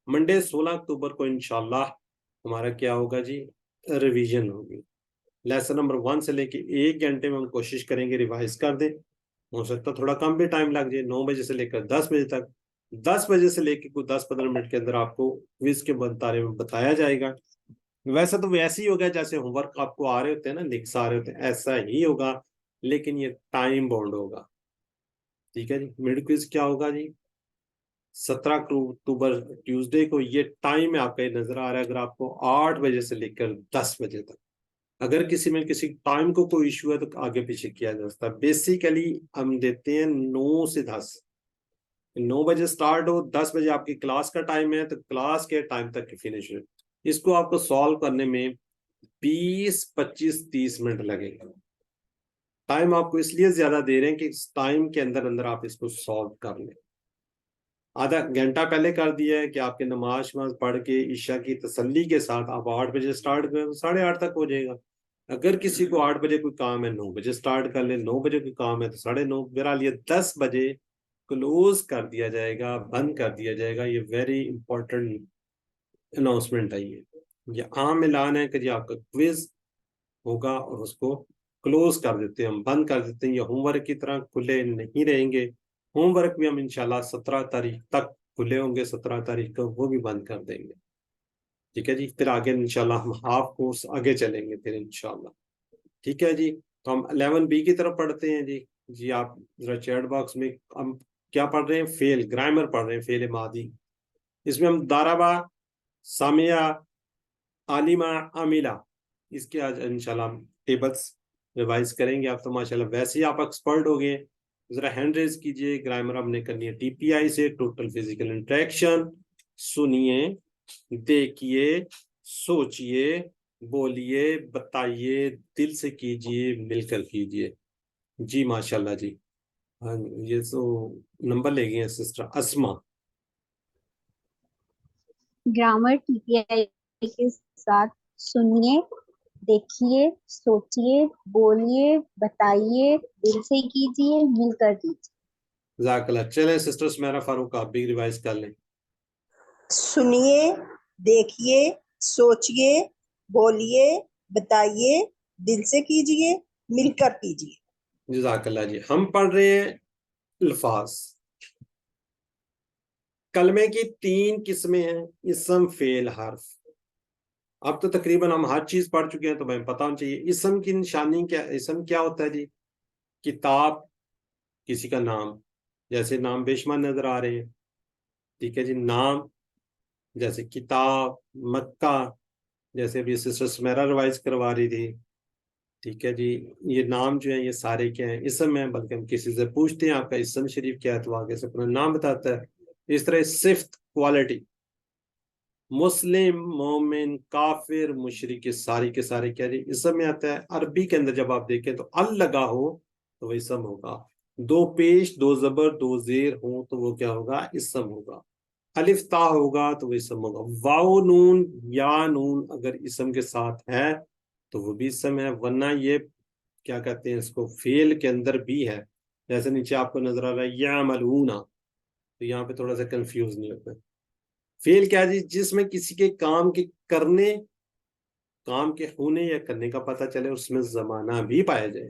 منڈے 16 اکتوبر کو انشاءاللہ ہمارا کیا ہوگا جی، ریویژن ہوگی. لیسن نمبر 1 سے لے کے 1 گھنٹے میں ہم کوشش کریں گے ریوائز کر دیں. ہو سکتا تھوڑا کم بھی ٹائم لگ جائے، 9 بجے سے لے کر 10 بجے تک. 10 بجے سے لے کے کوئی 10-15 منٹ کے اندر آپ کو کوئز کے بارے میں بتایا جائے گا. ویسا تو ویسے ہی ہوگا جیسے ہوم ورک آپ کو آ رہے ہوتے ہیں نا، لکھس آ رہے ہوتے ہیں، ایسا ہی ہوگا، لیکن یہ ٹائم بونڈ ہوگا. ٹھیک ہے جی. مڈ کوئز کیا ہوگا جی، 17 اکتوبر ٹیوزڈے کو. یہ ٹائم آپ کا نظر آ رہا ہے، اگر آپ کو 8 بجے سے لے کر 10 بجے تک اگر کسی میں کسی ٹائم کو کوئی ایشو ہے تو آگے پیچھے کیا جا سکتا ہے. بیسیکلی ہم دیتے ہیں 9 سے 10. 9 بجے سٹارٹ ہو، 10 بجے آپ کی کلاس کا ٹائم ہے تو کلاس کے ٹائم تک فنش ہو. اس کو آپ کو سالو کرنے میں 20-25-30 منٹ لگے گا. ٹائم آپ کو اس لیے زیادہ دے رہے ہیں کہ اس ٹائم کے اندر اندر آپ اس کو سالو کر لیں. آدھا گھنٹہ پہلے کر دیا ہے کہ آپ کے نماز پڑھ کے عشاء کی تسلی کے ساتھ آپ 8 بجے سٹارٹ کریں تو 8:30 تک ہو جائے گا. اگر کسی کو 8 بجے کوئی کام ہے 9 بجے سٹارٹ کر لیں، 9 بجے کوئی کام ہے تو 9:30. بہرحال یہ 10 بجے کلوز کر دیا جائے گا، بند کر دیا جائے گا. یہ ویری امپورٹنٹ اناؤنسمنٹ ہے. یہ عام اعلان ہے کہ جی آپ کا کوئز ہوگا اور اس کو کلوز کر دیتے ہیں، ہم بند کر دیتے ہیں. یہ ہوم ورک کی طرح کھلے نہیں رہیں گے. ہوم ورک بھی ہم انشاءاللہ 17 تاریخ تک کھلے ہوں گے، 17 تاریخ کو وہ بھی بند کر دیں گے. ٹھیک ہے جی. پھر آگے انشاءاللہ ہم ہاف کورس آگے چلیں گے پھر انشاءاللہ. ٹھیک ہے جی. تو ہم 11B کی طرف پڑھتے ہیں جی. جی آپ ذرا چیٹ باکس میں ہم کیا پڑھ رہے ہیں، فعل گرامر پڑھ رہے ہیں، فعل ماضی. اس میں ہم دارابا، سامعہ، عالمہ، عاملہ، اس کے آج انشاءاللہ ہم ٹیبلز ریوائز کریں گے. آپ تو ماشاءاللہ ویسے ہی آپ ایکسپرٹ ہو گئے. ذرا ہینڈ ریز کیجئے. گرامر ہم نے کرنی ہے TPI سے، ٹوٹل فزیکل انٹریکشن. سنیے، دیکھیے، سوچیے، بولیے، بتائیے، دل سے کیجئے، مل کر کیجئے. جی ماشاءاللہ جی. ہاں یہ تو نمبر لے گئے ہیں سسٹر اسما. گرامر TPI کے ساتھ سنیے، دیکھیے، سوچیے، بولیے، بتائیے، دل سے کیجیے، مل کر کیجیے. جزاک اللہ. چلیں سسٹر سمیرا فاروق آپ بھی ریوائز کر لیں. سنیے، دیکھیے، سوچیے، بولیے، بتائیے، دل سے کیجیے، مل کر کیجیے. جزاک اللہ جی. ہم پڑھ رہے ہیں الفاظ. کلمے کی 3 قسمیں ہیں، اسم، فعل، حرف. اب تو تقریباً ہم ہر چیز پڑھ چکے ہیں تو ہمیں پتہ ہونا چاہیے اسم کی نشانی کیا. اسم کیا ہوتا ہے جی؟ کتاب، کسی کا نام، جیسے نام بے شمار نظر آ رہے ہیں. ٹھیک ہے جی. نام جیسے کتاب، مکہ، جیسے ابھی سسٹر سمیرا ریوائز کروا رہی تھی. ٹھیک ہے جی. یہ نام جو ہیں یہ سارے کیا ہیں، اسم ہیں. بلکہ ہم کسی سے پوچھتے ہیں آپ کا اسم شریف کیا ہے تو آگے سے اپنا نام بتاتا ہے. اس طرح صفت، کوالٹی، مسلم، مومن، کافر، مشرک، کے ساری کے سارے کیا جی اسم میں آتا ہے. عربی کے اندر جب آپ دیکھیں تو ال لگا ہو تو وہ اسم ہوگا. 2 پیش، 2 زبر، 2 زیر ہوں تو وہ کیا ہوگا، اسم ہوگا. الف تا ہوگا تو وہ اسم ہوگا. واو نون یا نون اگر اسم کے ساتھ ہے تو وہ بھی اسم ہے، ورنہ یہ کیا کہتے ہیں اس کو، فعل کے اندر بھی ہے. جیسے نیچے آپ کو نظر آ رہا ہے یعملون، تو یہاں پہ تھوڑا سا کنفیوز نہیں ہوتا. فعل کیا جی؟ جس میں کسی کے کام کے کرنے، کام کے ہونے یا کرنے کا پتہ چلے، اس میں زمانہ بھی پایا جائے.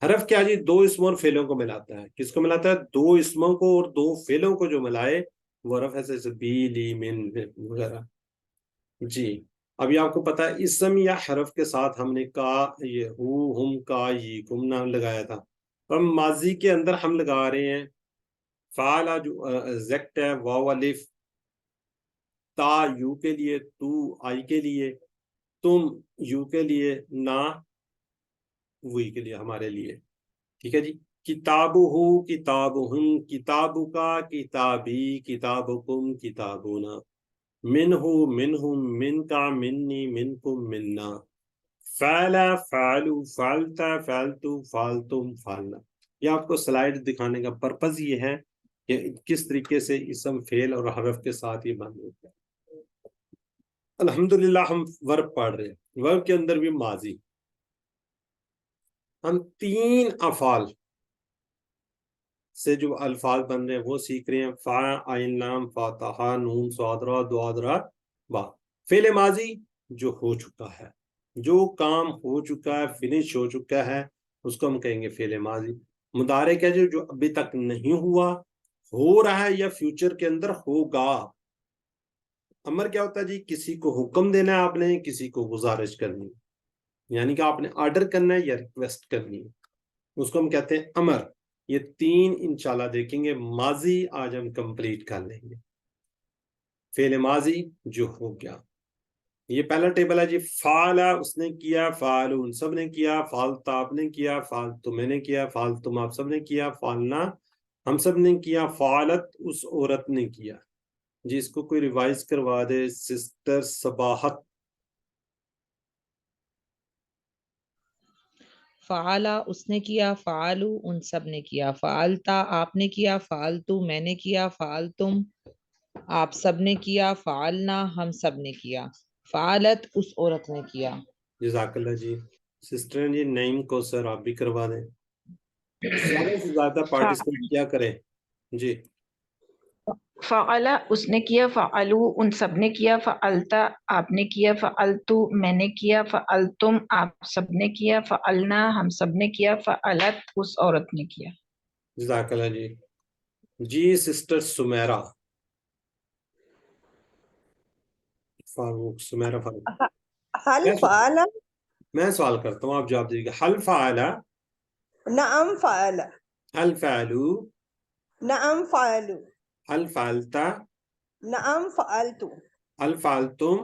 حرف کیا جی؟ دو اسموں اور فعلوں کو ملاتا ہے. کس کو ملاتا ہے؟ دو اسموں کو اور دو فعلوں کو جو ملائے وہ حرف ہے، جیسے بی، لی، من وغیرہ. جی اب یہ آپ کو پتا ہے اسم یا حرف کے ساتھ ہم نے کا، یہ ہو، ہم، کا، یہ کم نام لگایا تھا. اور ماضی کے اندر ہم لگا رہے ہیں فعل جو زیکٹ ہے، واو الف، تا یو کے لیے، تو آئی کے لیے، تم یو کے لیے، نا وہی کے لیے، ہمارے لیے. ٹھیک ہے جی. کتاب ہو، کتاب ہم، کتاب کا، کتابی، کتابکم، کتابنا. من ہو، من ہم، من کا، منی، منکم، مننا. فعل، فعلو، فعلتا، فعلتو، فعلتم، فعلنا. یہ آپ کو سلائیڈ دکھانے کا پرپز یہ ہے کہ کس طریقے سے اسم، فعل اور حرف کے ساتھ یہ بند ہوتا ہے. الحمدللہ ہم ورب پڑھ رہے ہیں. ورب کے اندر بھی ماضی. ہم 3 افعال سے جو الفاظ بن رہے ہیں وہ سیکھ رہے ہیں. فا، عین لام، فاتحہ، نون صاد را، دعا درا، با. فعل ماضی جو ہو چکا ہے، جو کام ہو چکا ہے، فنش ہو چکا ہے، اس کو ہم کہیں گے فعل ماضی. مضارع کیا جو ابھی تک نہیں ہوا، ہو رہا ہے یا فیوچر کے اندر ہوگا. امر کیا ہوتا ہے جی؟ کسی کو حکم دینا ہے آپ نے، کسی کو گزارش کرنی ہے، یعنی کہ آپ نے آرڈر کرنا ہے یا ریکویسٹ کرنی ہے، اس کو ہم کہتے ہیں امر. یہ 3 انشاءاللہ دیکھیں گے. ماضی آج ہم کمپلیٹ کر لیں گے. فعل ماضی جو ہو گیا، یہ پہلا ٹیبل ہے جی. فعلا اس نے کیا، فعلون سب نے کیا، فعلتا آپ نے کیا، فعلتو میں نے کیا، فعلتم آپ سب نے کیا، فعلنا ہم سب نے کیا، فعلت اس عورت نے کیا. جی اس کو کوئی ریوائز کروا دے سسٹر صباحت. فعلا اس نے کیا، فعلو ان سب نے کیا، فعلتا آپ نے کیا، فعلتو میں نے کیا، فعلتم آپ سب نے کیا، فعلنا ہم سب نے کیا، فعلت اس عورت نے کیا. جزاک اللہ جی. سسٹر جی نعیم کو سر آپ بھی کروا دیں. زیادہ سے زیادہ پارٹیسپیٹ کیا کریں. جی فعلا اس نے کیا، فعلو ان سب نے کیا، فعلتا آپ نے کیا، فعلتو میں نے کیا، فعلتم آپ سب نے کیا، فعلنا ہم سب نے کیا، فعلت اس عورت نے کیا. جزاک اللہ جی. جی سسٹر سمیرہ فاروق، سمیرہ فاروق. حل فعل، میں سوال کرتا ہوں، آپ جواب دیجیے گا. حل فعل، نعم فعل، حل فعلو، نعم فعلو، حل فعلتا، نعم فعلتو، حل فعلتم.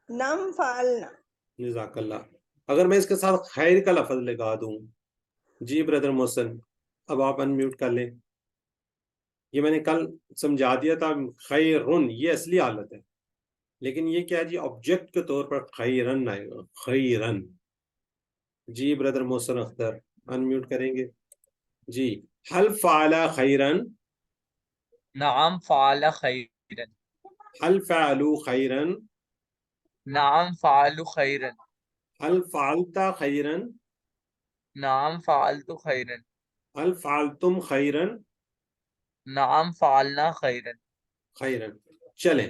نعم فعلنا. جزاک اللہ. اگر میں اس کے ساتھ خیر کا لفظ لگا دوں، جی بردر محسن اب آپ ان میوٹ کر لیں. یہ میں نے کل سمجھا دیا تھا، خیرن یہ اصلی حالت ہے، لیکن یہ کیا ہے جی؟ آبجیکٹ کے طور پر خیرن آئے گا، خیرن. جی بردر محسن اختر ان میوٹ کریں گے. جی حل فعل خیرن، نعم فعل خیرا، حل فعلو خیرن، نعم فعل خیرا، حل فعلت خیرن، نعم فعلت خیرا، حل فعلتم خیرن. نعم فعلنا خیرا. خیرن. چلیں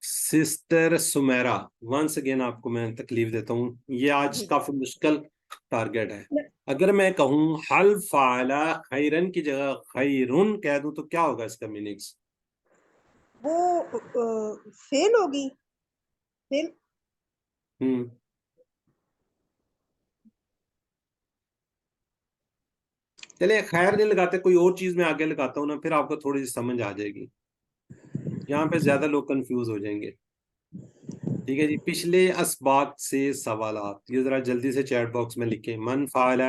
سسٹر سمیرہ، ونس اگین آپ کو میں تکلیف دیتا ہوں، یہ آج کافی مشکل ٹارگیٹ ہے. اگر میں کہوں حل فعل خیرن کی جگہ خیرن کہہ دوں تو کیا ہوگا اس کا میننگس؟ وہ فیل ہوگی، فیل. چلے خیر نہیں لگاتے، کوئی اور چیز میں آگے لگاتا ہوں نا، پھر آپ کو تھوڑی سی سمجھ آ جائے گی. یہاں پہ زیادہ لوگ کنفیوز ہو جائیں گے. ٹھیک ہے جی. پچھلے اسباق سے سوالات یہ ذرا جلدی سے چیٹ باکس میں لکھیں. من فعل،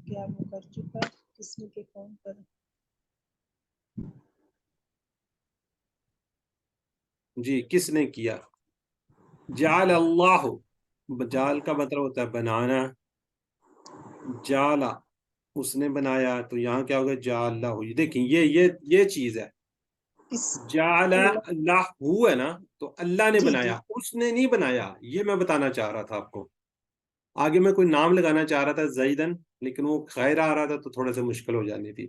کیا وہ کر چکا، کس میں کے کون پر. جی کس نے کیا؟ جعل اللہ، جعل کا مطلب ہوتا ہے بنانا. جعل اس نے بنایا، تو یہاں کیا ہوگا؟ جعل اللہ. دیکھیں یہ چیز ہے. کس جعل اللہ ہو ہے نا، تو اللہ نے جی بنایا، اس نے نہیں بنایا، یہ میں بتانا چاہ رہا تھا آپ کو. آگے میں کوئی نام لگانا چاہ رہا تھا زیدن، لیکن وہ خیر آ رہا تھا تو تھوڑا سا مشکل ہو جانی تھی.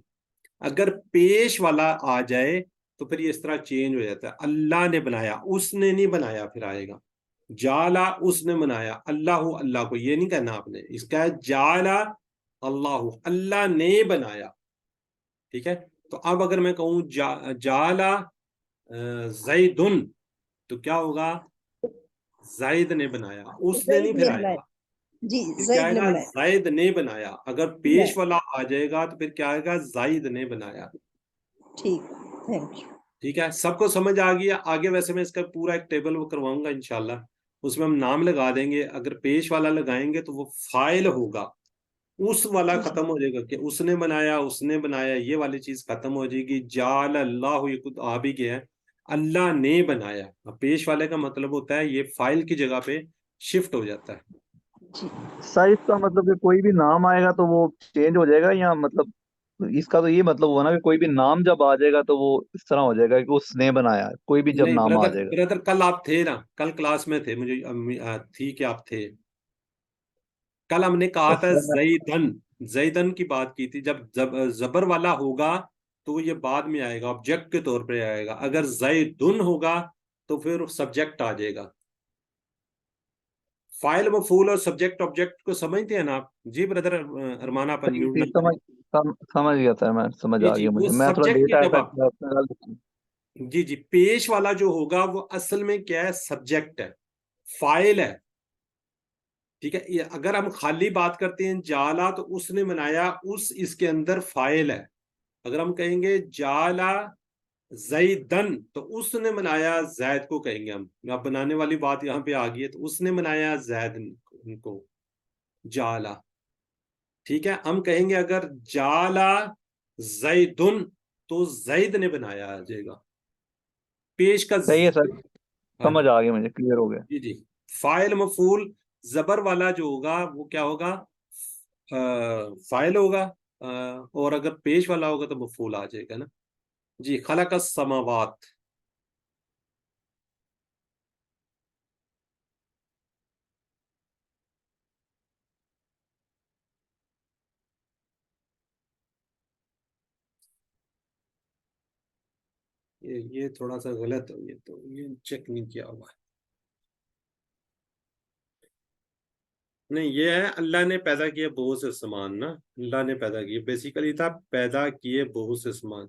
اگر پیش والا آ جائے تو پھر یہ اس طرح چینج ہو جاتا ہے. اللہ نے بنایا، اس نے نہیں بنایا، پھر آئے گا جالا، اس نے بنایا، اللہ اللہ کو یہ نہیں کہنا آپ نے، اس کا ہے جالا اللہ، اللہ نے بنایا. ٹھیک ہے. تو اب اگر میں کہوں جالا زیدن تو کیا ہوگا؟ زید نے بنایا، اس نے نہیں زید پھر نے آئے بنایا. گا. جی پھر کیا زید آئے نے گا؟ بنایا. زید نے بنایا. اگر پیش والا آ جائے گا تو پھر کیا آئے گا؟ زید نے بنایا. ٹھیک، تھینک یو. ٹھیک ہے، سب کو سمجھ آ گیا. آگے ویسے میں اس کا پورا ایک ٹیبل وہ کرواؤں گا انشاءاللہ، اس میں ہم نام لگا دیں گے. اگر پیش والا لگائیں گے تو وہ فائل ہوگا، اس والا ختم ہو جائے گا کہ اس نے بنایا، اس نے بنایا، یہ والی چیز ختم ہو جائے گی. جعل اللہ، یہ خود آ بھی گیا ہے، اللہ نے بنایا. پیش والے کا مطلب ہوتا ہے یہ فائل کی جگہ پہ شفٹ ہو جاتا ہے. جی سائز کا مطلب کہ کوئی بھی نام آئے گا تو وہ چینج ہو جائے گا، یا مطلب اس کا تو یہ مطلب ہوا نا کہ کوئی بھی نام جب آ جائے گا تو وہ اس طرح ہو جائے گا کہ اس نے بنایا ہے، کوئی بھی جب نہیں نام آ بردر، جائے گا. بردر کل آپ تھے نا، کل کلاس میں تھے، مجھے تھی کہ آپ تھے. کل ہم نے کہا تھا زیدن، زیدن کی بات کی تھی. جب زبر والا ہوگا تو یہ بعد میں آئے گا، آبجیکٹ کے طور پہ آئے گا. اگر زیدن ہوگا تو پھر سبجیکٹ آ جائے گا. فائل مفعول اور سبجیکٹ آبجیکٹ کو سمجھتے ہیں نا آپ؟ جی بردر ارمان، آپ انمیوٹ نہ کریں. سمجھ گیا تھا میں، سمجھ جی آ جی، گیا وہ مجھے، میں تھوڑا سبجیکٹ لیٹ کی آیا جب تھا. آپ، جی جی، پیش والا جو ہوگا وہ اصل میں کیا ہے؟ سبجیکٹ ہے، فائل ہے. ٹھیک ہے. اگر ہم خالی بات کرتے ہیں جالا تو اس نے بنایا، اس کے اندر فائل ہے. اگر ہم کہیں گے جالا زیدن تو اس نے بنایا، زید کو کہیں گے ہم. اب بنانے والی بات یہاں پہ آ گئی ہے، تو اس نے بنایا زید کو، جالا. ٹھیک ہے. ہم کہیں گے اگر جالا زیدن تو زید نے بنایا آ جائے گا. پیش کا صحیح ہے سر، ہاں سمجھ آ گیا مجھے، کلیئر ہو گیا. جی جی. فائل مفعول زبر والا جو ہوگا وہ کیا ہوگا؟ فائل ہوگا. اور اگر پیش والا ہوگا تو مفعول آ جائے گا نا. جی. خلق السماوات، یہ تھوڑا سا غلط ہے، یہ چیک نہیں کیا ہوا ہے. نہیں، یہ ہے اللہ نے پیدا کیے بہت سے سامان نا، اللہ نے پیدا کیے، بیسیکلی تھا پیدا کیے بہت سے سامان.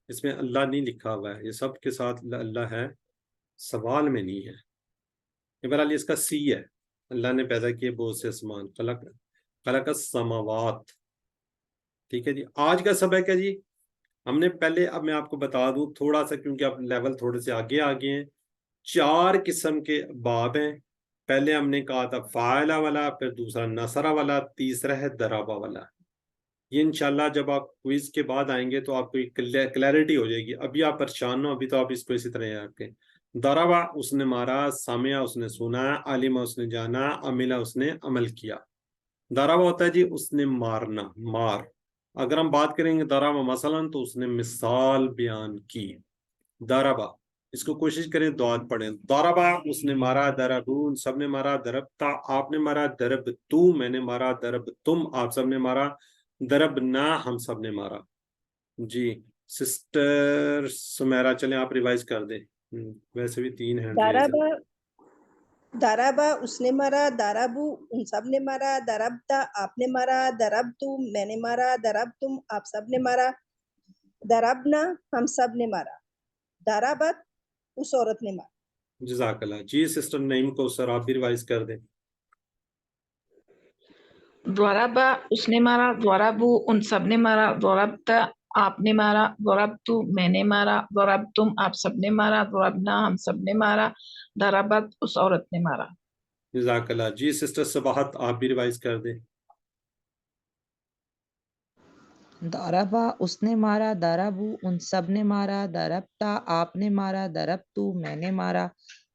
اس میں اللہ نہیں لکھا ہوا ہے، یہ سب کے ساتھ اللہ ہے، سوال میں نہیں ہے. بہرحال اس کا سی ہے، اللہ نے پیدا کیے بہت سے سامان، خلق السماوات. ٹھیک ہے جی. آج کا سبق ہے جی، ہم نے پہلے، اب میں آپ کو بتا دوں تھوڑا سا، کیونکہ اب لیول تھوڑے سے آگے ہیں. 4 قسم کے باب ہیں. پہلے ہم نے کہا تھا فاعلہ والا، پھر دوسرا نصرہ والا، تیسرا ہے درابہ والا. یہ انشاءاللہ جب آپ کوئز کے بعد آئیں گے تو آپ کو کلیئرٹی ہو جائے گی. ابھی آپ پریشان ہو، ابھی تو آپ اس کو اسی طرح یاد کریں. درابہ اس نے مارا، سامعہ اس نے سنا، عالمہ اس نے جانا، عملہ اس نے عمل کیا. درابہ ہوتا ہے جی اس نے مارنا، مار. اگر ہم بات کریں گے درابہ مثلا تو اس نے مثال بیان کی. درابہ، اس کو کوشش کریں دعات پڑھیں. درابہ اس نے مارا، دربون سب نے مارا، دربتا آپ نے مارا، درب تو میں نے مارا، درب تم آپ سب نے مارا، درب نہ ہم سب نے مارا. جی. سسٹر سمیرا چلیں آپ ریوائز کر دیں. ویسے بھی 3 ہینڈ ریز ہیں. دارابا، دارابا اس نے مارا، دارابو ان سب نے مارا، دربتا آپ نے مارا، دربتو میں نے مارا، دربتم آپ سب نے مارا، دربنا ہم سب نے مارا، دارابت اس عورت نے مارا. جزاک اللہ. جی سسٹر نعیم کو سر آپ بھی ریوائز کر دیں. ضربا اس نے مارا، ضربو ان سب نے مارا، ضربتا آپ نے مارا، ضربتو میں نے مارا، ضربتم آپ سب نے مارا، ضربنا ہم سب نے مارا، ضربت اس عورت نے مارا. جزاک اللہ. جی سسٹر صباحت آپ بھی ریوائز کر دیں. داربا اس نے مارا، داربو ان سب نے مارا، دربتا آپ نے مارا، دربتو میں نے مارا،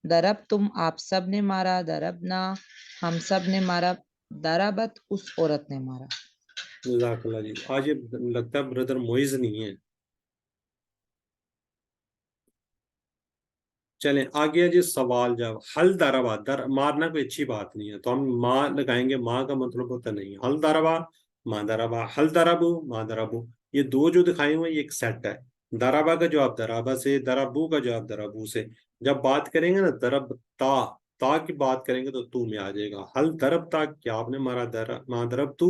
دربتم آپ سب نے مارا، دربنا ہم سب نے مارا، دربت اس عورت نے مارا. جزاک اللہ جی. آج یہ لگتا ہے بردر موئز نہیں ہے. چلیں آگے ہے جی سوال جواب. حل دربا مارنا کوئی اچھی بات نہیں ہے تو ہم ماں لگائیں گے. ماں کا مطلب ہوتا نہیں ہے. حل دربا ماں دربا حل دربو ماں دربو. یہ دو جو دکھائے ہوئے یہ ایک سیٹ ہے. دربا کا جواب دربا سے, دربو کا جواب دربو سے. جب بات کریں گے نا درب تا کی بات کریں گے تو میں آ جائے گا. حل درب تا کیا آپ نے مارا ماں درب تو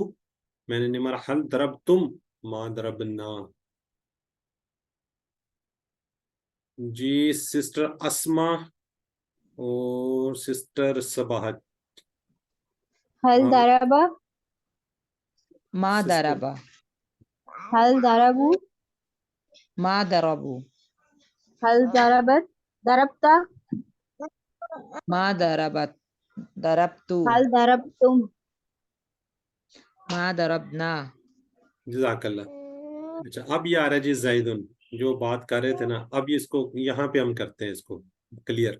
میں نے نہیں مارا. حل درب تم ماں دربنا. جی سسٹر اسما اور سسٹر صباحت. هل ہاں ضرب ما سسٹر ضرب هل ضربوا ما ضربوا هل ضربت ضربت ما ضربت ضربت هل ضربتم ما ضربنا. جزاک اللہ. اچھا اب یہ آ رہا ہے جی زیدن جو بات کر رہے تھے نا. اب اس کو یہاں پہ ہم کرتے ہیں اس کو کلیئر.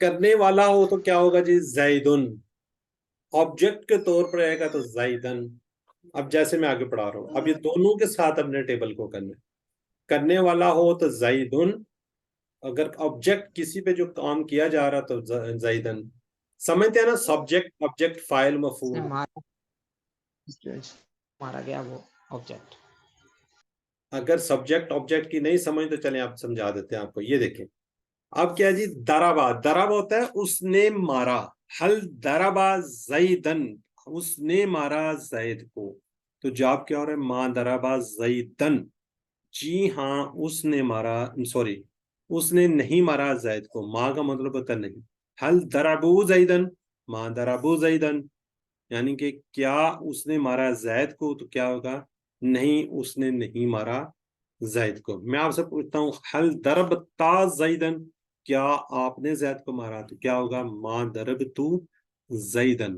کرنے والا ہو تو کیا ہوگا جی زیدن. آبجیکٹ کے طور پر آئے گا تو زیدن. اب جیسے میں آگے پڑھا رہا ہوں اب یہ دونوں کے ساتھ اپنے ٹیبل کو کرنا ہے. کرنے والا ہو تو زیدن. اگر آبجیکٹ کسی پہ جو کام کیا جا رہا تو زیدن. سمجھتے ہیں نا سبجیکٹ آبجیکٹ فاعل مفعول. مارا گیا وہ آبجیکٹ. اگر سبجیکٹ آبجیکٹ کی نہیں سمجھ تو چلیں آپ سمجھا دیتے ہیں آپ کو. یہ دیکھیں اب کیا جی دربا. دربا ہوتا ہے اس نے مارا. حل دربا زیدن اس نے مارا زید کو. تو جواب کیا ہو رہا ہے ماں دربا زیدن. جی ہاں اس نے مارا سوری اس نے نہیں مارا زید کو. ماں کا مطلب ہوتا نہیں. حل دربو زیدن ماں دربو زیدن. یعنی کہ کیا اس نے مارا زید کو تو کیا ہوگا نہیں اس نے نہیں مارا زید کو. میں آپ سے پوچھتا ہوں حل دربتا زیدن کیا آپ نے زید کو مارا تو کیا ہوگا ماں دربتو زیدن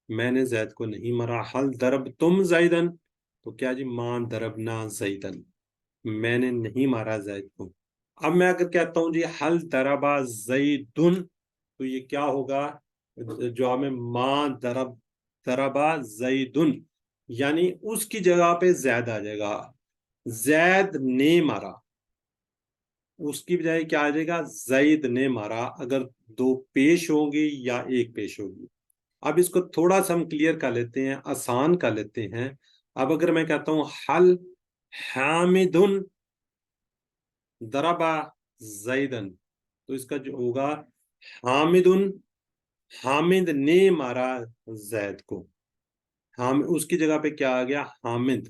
میں نے زید کو نہیں مارا. حل دربتم زیدن تو کیا جی ماں دربنا زیدن میں نے نہیں مارا زید کو. اب میں اگر کہتا ہوں جی حل دربا زیدن تو یہ کیا ہوگا جو ہمیں ماں دربا زیدن یعنی اس کی جگہ پہ زید آ جائے گا. زید نے مارا اس کی بجائے کیا آ جائے گا زید نے مارا اگر دو پیش ہوں گی یا ایک پیش ہوگی. اب اس کو تھوڑا سا ہم کلیئر کر لیتے ہیں آسان کر لیتے ہیں. اب اگر میں کہتا ہوں حل حامدن دربا زیدن تو اس کا جو ہوگا حامدن حامد نے مارا زید کو. اس کی جگہ پہ کیا آ گیا حامد.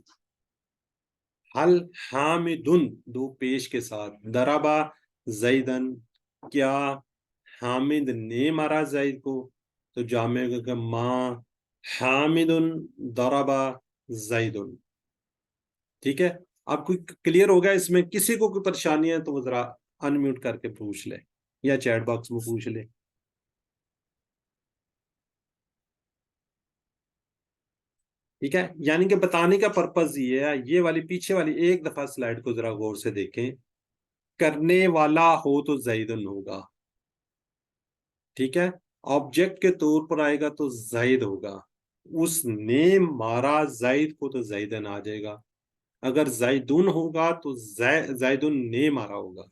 حل حامدن دو پیش کے ساتھ. دربا زیدن کیا حامد نے مارا زید کو تو جامع کا ماں حامدن دربا زیدن. ٹھیک ہے اب کوئی کلیئر ہوگا اس میں. کسی کو کوئی پریشانی ہے تو وہ ذرا ان میوٹ کر کے پوچھ لے یا چیٹ باکس میں پوچھ لے. ٹھیک ہے یعنی کہ بتانے کا پرپز یہ ہے. یہ والی پیچھے والی ایک دفعہ سلائیڈ کو ذرا غور سے دیکھیں. کرنے والا ہو تو زیدن ہوگا. ٹھیک ہے آبجیکٹ کے طور پر آئے گا تو زید ہوگا. اس نے مارا زید کو تو زیدن آ جائے گا. اگر زیدن ہوگا تو زیدن نے مارا ہوگا.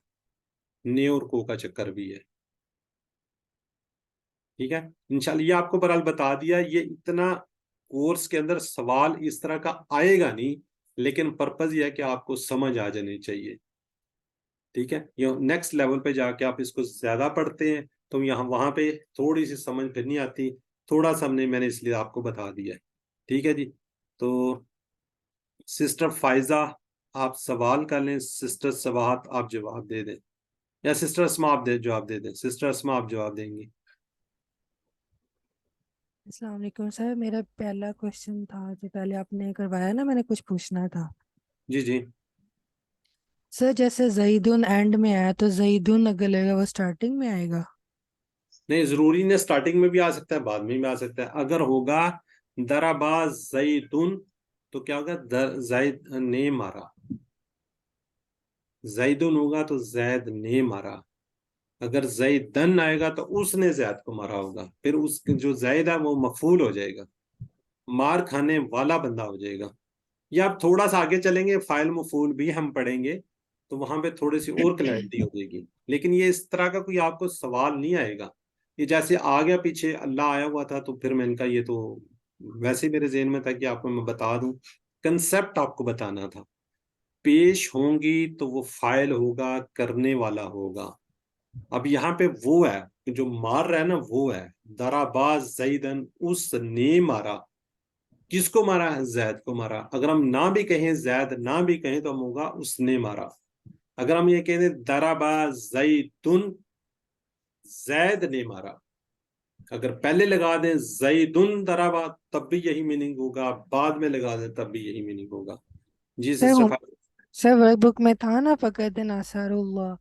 نے اور کو کا چکر بھی ہے. ٹھیک ہے انشاءاللہ یہ آپ کو برحال بتا دیا. یہ اتنا کورس کے اندر سوال اس طرح کا آئے گا نہیں لیکن پرپز یہ ہے کہ آپ کو سمجھ آ جانی چاہیے. ٹھیک ہے یہ نیکسٹ لیول پہ جا کے آپ اس کو زیادہ پڑھتے ہیں تو وہاں پہ تھوڑی سی سمجھ پھر نہیں آتی. تھوڑا سا میں نے اس لیے آپ کو بتا دیا ہے. ٹھیک ہے جی تو سسٹر فائزہ آپ سوال کر لیں. سسٹر صباحت آپ جواب دے دیں یا سسٹر اسما آپ جواب دے دیں. سسٹر اسما آپ جواب دیں گی. السلام علیکم سر. میرا پہلا کوشچن تھا جو پہلے آپ نے کروایا نا میں نے کچھ پوچھنا تھا. جی جی سر جیسے زیدن اینڈ میں آیا تو زیدن اگر لگے گا وہ اسٹارٹنگ میں آئے گا. نہیں ضروری نہیں اسٹارٹنگ میں بھی آ سکتا ہے بعد میں بھی آ سکتا ہے. اگر ہوگا دربا زیدن تو کیا ہوگا زید نے مارا. زیدن ہوگا تو زید نے مارا. اگر زیدن آئے گا تو اس نے زید کو مارا ہوگا. پھر اس جو زید ہے وہ مفعول ہو جائے گا. مار کھانے والا بندہ ہو جائے گا. یا آپ تھوڑا سا آگے چلیں گے فاعل مفعول بھی ہم پڑھیں گے تو وہاں پہ تھوڑی سی اور کلیئرٹی ہو جائے گی. لیکن یہ اس طرح کا کوئی آپ کو سوال نہیں آئے گا. یہ جیسے آ گیا پیچھے اللہ آیا ہوا تھا تو پھر میں نے کہا یہ تو ویسے ہی میرے ذہن میں تھا کہ آپ کو میں بتا دوں. کنسپٹ آپ کو بتانا تھا. پیش ہوں گی تو وہ فاعل ہوگا, کرنے والا ہوگا. اب یہاں پہ وہ ہے کہ جو مار رہا ہے نا وہ ہے ضربا زیدن, اس نے مارا. کس کو مارا ہے؟ زید کو مارا. اگر ہم نہ بھی کہیں زید نہ بھی کہیں تو ہم ہوگا اس نے مارا. اگر ہم یہ کہیں ضربا زیدن, زید نے مارا. اگر پہلے لگا دیں زیدن ضربا تب بھی یہی میننگ ہوگا, بعد میں لگا دیں تب بھی یہی میننگ ہوگا. جی سسٹر. سر ورک بک میں تھا نا فقط ناصر اللہ,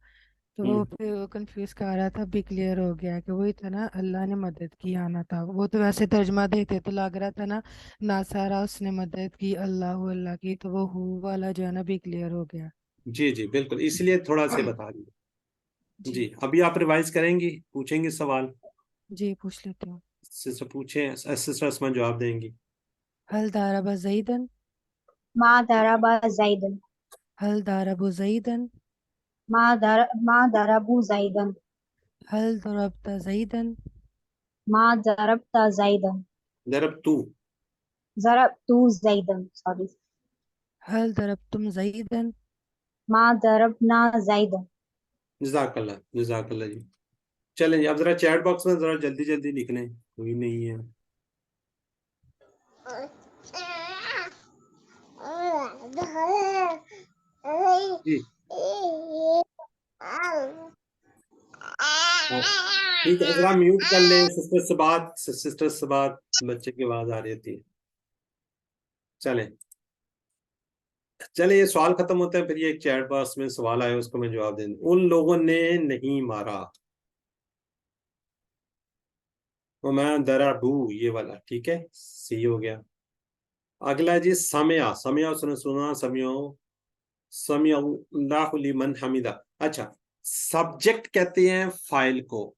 تو ہوں. وہ پھر وہ کنفیوز کر رہا تھا, بھی کلیئر ہو گیا کہ وہی تھا نا, اللہ نے مدد کی آنا تھا. وہ تو ویسے ترجمہ دیتے تو لگ رہا تھا نا ناصارہ اس نے مدد کی, اللہ کی, تو وہ ہو والا جو ہے نا بھی کلیئر ہو گیا. جی جی بالکل, اس لیے تھوڑا سے بتا دیں. جی ابھی آپ ریوائز کریں گی, پوچھیں گے سوال؟ جی پوچھ لیتی ہوں. سسٹر پوچھیں, سسٹر اسما جواب دیں گی. هل ضرب زیدن؟ ما ضرب زیدن. هل ضرب زیدن؟ ما ضربوا زیدن. هل ضربت زیدن؟ ما ضربت زیدن. ضربت زیدن. سوری. هل ضربتم زیدن؟ ما ضربنا زیدن. جزاک اللہ, جزاک اللہ جی. چلیں جی اب ذرا چیٹ باکس میں ذرا جلدی جلدی لکھ لیں, کوئی نہیں ہے. جی ٹھیک ہے, ذرا میوٹ کر لیں. سسٹر سے بات بچے کی آواز آ رہی ہوتی ہے. چلیں یہ سوال ختم ہوتا ہے, پھر یہ ایک چیٹ باکس میں سوال آیا اس کو میں جواب دیں. ان لوگوں نے نہیں مارا. وما ضربوا, یہ والا ٹھیک ہے, سی ہو گیا. اگلا جی سمع, سمع اس نے سنا, سمع اللہ لمن حمدہ. اچھا, سبجیکٹ کہتے ہیں فاعل کو,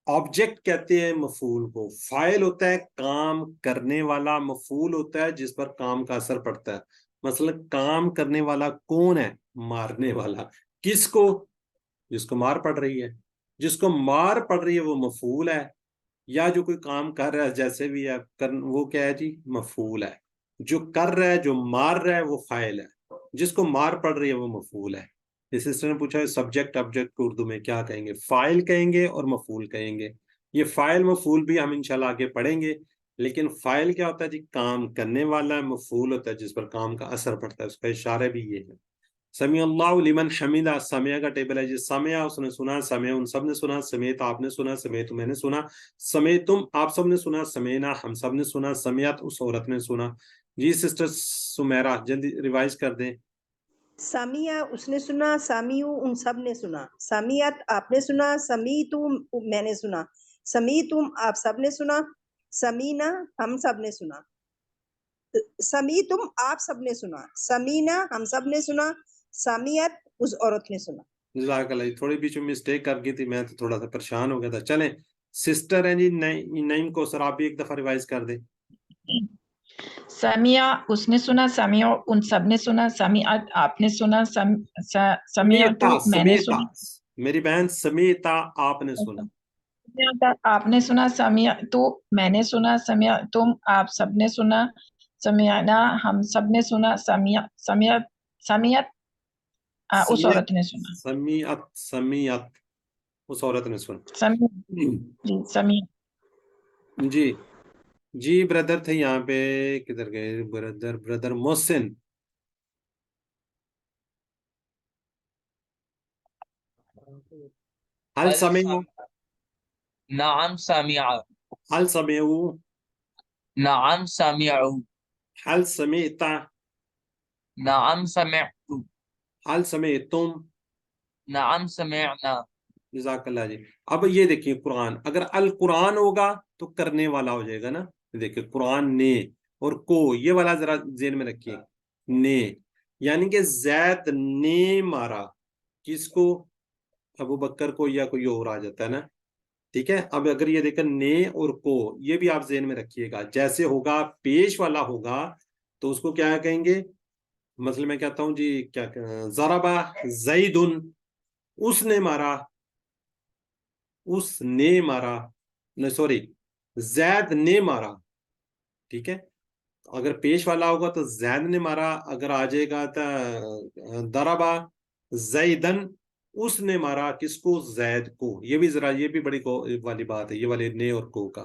آبجیکٹ کہتے ہیں مفعول کو. فاعل ہوتا ہے کام کرنے والا, مفعول ہوتا ہے جس پر کام کا اثر پڑتا ہے. مثلا کام کرنے والا کون ہے؟ مارنے والا. کس کو؟ جس کو مار پڑ رہی ہے. جس کو مار پڑ رہی ہے وہ مفعول ہے, یا جو کوئی کام کر رہا ہے جیسے بھی ہے وہ کیا ہے جی؟ مفعول ہے. جو کر رہا ہے, جو مار رہا ہے وہ فاعل ہے, جس کو مار پڑ رہی ہے وہ مفعول ہے. اس سسٹر نے پوچھا سبجیکٹ آبجیکٹ کو اردو میں کیا کہیں گے؟ فاعل کہیں گے اور مفعول کہیں گے. یہ فاعل مفعول بھی ہم انشاءاللہ آگے پڑھیں گے, لیکن فاعل کیا ہوتا ہے جی؟ کام کرنے والا. مفعول ہوتا ہے جس پر کام کا اثر پڑتا ہے, اس کا اشارہ بھی یہ ہے. سمیع اللہ لمن حمیدہ, سمیع کا ٹیبل ہے جی. سمیع اس نے سنا, سمیع ان سب نے سنا, سمیت آپ نے سنا, سمیت میں نے سنا, سمیتم آپ سب نے سنا, سمینا ہم سب نے سنا, سمیت اس عورت نے سنا. جی سسٹر سمیرہ جلدی ریوائز کر دیں. سامیہ اس نے سنا, سامیو ان سب نے سنا, سامیت آپ نے سنا, سمیتو میں نے سنا, سمیتم آپ سب نے سنا, سمینا ہم سب نے سنا, سمیتم آپ سب نے سنا, سمینا ہم سب نے سنا, سامیت اس عورت نے سنا. جزاک اللہ. تھوڑی بیچ میں مسٹیک کر گئی تھی, میں تو تھوڑا سا پریشان ہو گیا تھا. چلیں سسٹر ہیں جی نعیم کو سر, آپ بھی ایک دفعہ ریوائز کر دیں. سمیع اس نے سنا, سمیع ان سب نے سنا, سمیعت آپ نے سنا, سمیعت میں نے سنا, میری بہن سمیتا آپ نے سنا. سمیعت آپ نے سنا, سمیعت میں نے سنا, سمیعتم آپ سب نے سنا, سمیعنا ہم سب نے سنا, سمیعت اس عورت نے سنا, سمیعت اس عورت نے سنا. سمیع جی بردر تھے یہاں پہ, کدھر گئے بردر محسن. هل سمعوا؟ نعم سمع. هل سمعوا؟ نعم سمعوا. هل سمعت؟ نعم سمعت. هل سمعتم؟ نعم سمعنا. جزاک اللہ جی. اب یہ دیکھیے قرآن, اگر القرآن ہوگا تو کرنے والا ہو جائے گا نا. دیکھیے قرآن نے اور کو, یہ والا ذرا ذہن میں رکھیے, نے یعنی کہ زید نے مارا. کس کو؟ ابو بکر کو, یا کوئی اور آ جاتا ہے نا. ٹھیک ہے, اب اگر یہ دیکھیں نے اور کو, یہ بھی آپ ذہن میں رکھیے گا. جیسے ہوگا پیش والا ہوگا تو اس کو کیا کہیں گے؟ مثلا میں کہتا ہوں جی کیا ضربا زیدن، اس نے مارا، اس نے مارا، نہیں سوری زید نے مارا، ٹھیک ہے. اگر پیش والا ہوگا تو زید نے مارا، اگر آ جائے گا تو ضربا زیدن، اس نے مارا کس کو؟ زید کو. یہ بھی ذرا یہ بھی بڑی والی بات ہے، یہ والے نے اور کو کا.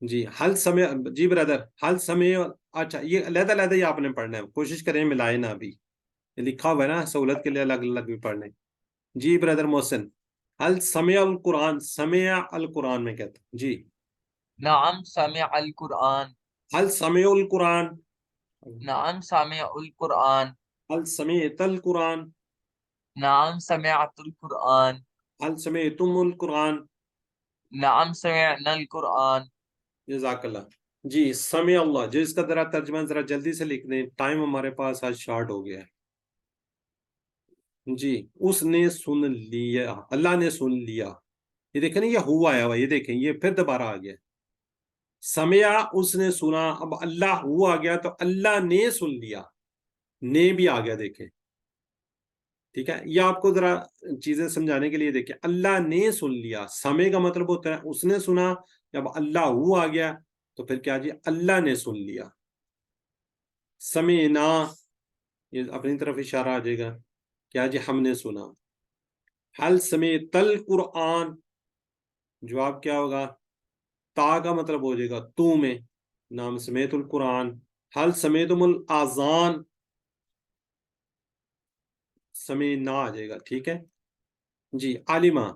جی حل سمے، جی بردر حل سمے، اچھا یہ علیحدہ علیحدہ ہی آپ نے پڑھنا ہے، کوشش کریں ملائے نہ بھی، یہ لکھا ہوا ہے نا سہولت کے لیے الگ الگ بھی پڑھنے. جی بردر محسن، حل سمع القرآن، سمع القرآن میں کہتا ہوں جی. نعم سمع القرآن. حل سمع القرآن، نعم سمع القرآن. حل سمعت القرآن، نعم سمعت القرآن. حل سمعتم القرآن. نعم سمعنا القرآن. جزاک اللہ. جی سمع اللہ، جو اس کا ذرا ترجمہ ذرا جلدی سے لکھ دیں، ٹائم ہمارے پاس آج شارٹ ہو گیا ہے. جی اس نے سن لیا، اللہ نے سن لیا. یہ دیکھیں نا یہ ہوا آیا ہوا، یہ دیکھیں یہ پھر دوبارہ آ گیا. سمع اس نے سنا، اب اللہ ہوا آ گیا تو اللہ نے سن لیا، نے بھی آ گیا دیکھیں. ٹھیک ہے، یہ آپ کو ذرا چیزیں سمجھانے کے لیے دیکھیں، اللہ نے سن لیا. سمع کا مطلب ہوتا ہے اس نے سنا، جب اللہ ہوا آ گیا تو پھر کیا جی اللہ نے سن لیا. سمعنا، یہ اپنی طرف اشارہ آ جائے گا، کیا جی ہم نے سنا. حل سمعت القرآن، جواب کیا ہوگا؟ تا کا مطلب ہو جائے گا تو میں، نام سمیت القرآن. حل سمیتم الاذان، سمینا آ جائے گا. ٹھیک ہے جی. عالمہ،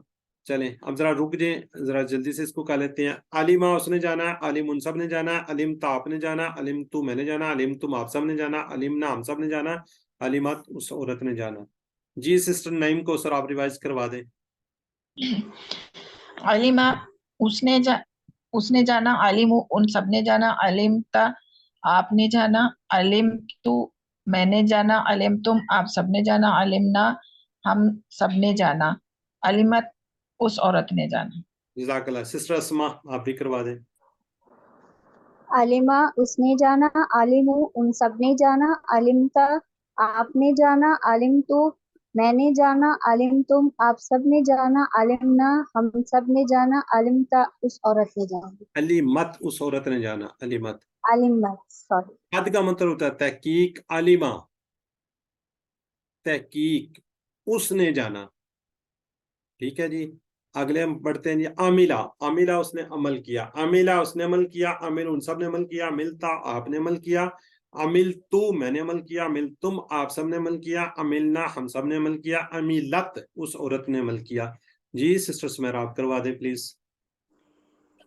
چلیں اب ذرا رک جائیں، ذرا جلدی سے اس کو کہہ لیتے ہیں. عالمہ اس نے جانا، علم ان سب نے جانا، علم تا آپ نے جانا، علم تو میں نے جانا، علم تم آپ سب نے جانا، علمنا ہم سب نے جانا، علمت اس عورت نے جانا. جی سسٹر نعیم کو سر آپ ریوائز کروا دیں. علیمہ اس نے جانا، علیم ان سب نے جانا، علم تا آپ نے جانا، علم تو میں نے جانا، علم تم آپ سب نے جانا، علمنا ہم سب نے جانا، علمت اس عورت نے جانا. جزاک اللہ. سسٹر اسما آپ بھی کروا دیں. علمہ اس نے جانا، علم ان سب نے جانا، علمتا آپ نے جانا، علم تو میں نے جانا، علم تم آپ سب نے جانا، علمنا ہم سب نے جانا، علمتا اس عورت نے جانا. علمت اس عورت نے جانا، علمت. علمت، سوری. حد کا مطلب ہوتا ہے تحقیق، علمہ تحقیق، اس نے جانا. ٹھیک ہے جی. اگلے ہم پڑھتے ہیں جی عاملہ، عاملہ اس نے عمل کیا، عاملہ اس نے عمل کیا، عامل ان سب نے عمل کیا، عملتا آپ نے عمل کیا، عمل تو میں نے عمل کیا، عمل تم آپ سب نے عمل کیا، عملنا ہم سب نے عمل کیا، عملت اس عورت نے عمل کیا. جی سسٹر سمیرا آپ کروا دیں پلیز.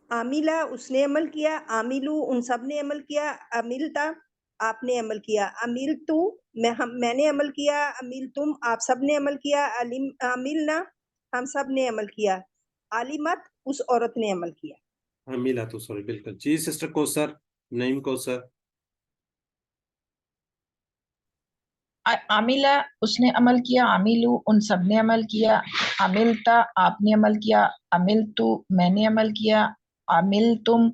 عاملہ اس نے عمل کیا، عاملو ان سب نے عمل کیا، عملتا آپ نے عمل کیا، عملتو میں نے عمل کیا، عملتم آپ سب نے عمل کیا، عملنا ہم سب نے عمل کیا، عالمت اس عورت نے عمل کیا. عملہ تو سوری بالکل. جی سسٹر کوثر، نعیم کوثر. عاملہ اس نے عمل کیا، عاملو ان سب نے عمل کیا، عملتا آپ نے عمل کیا، عملتو میں نے عمل کیا، عملتم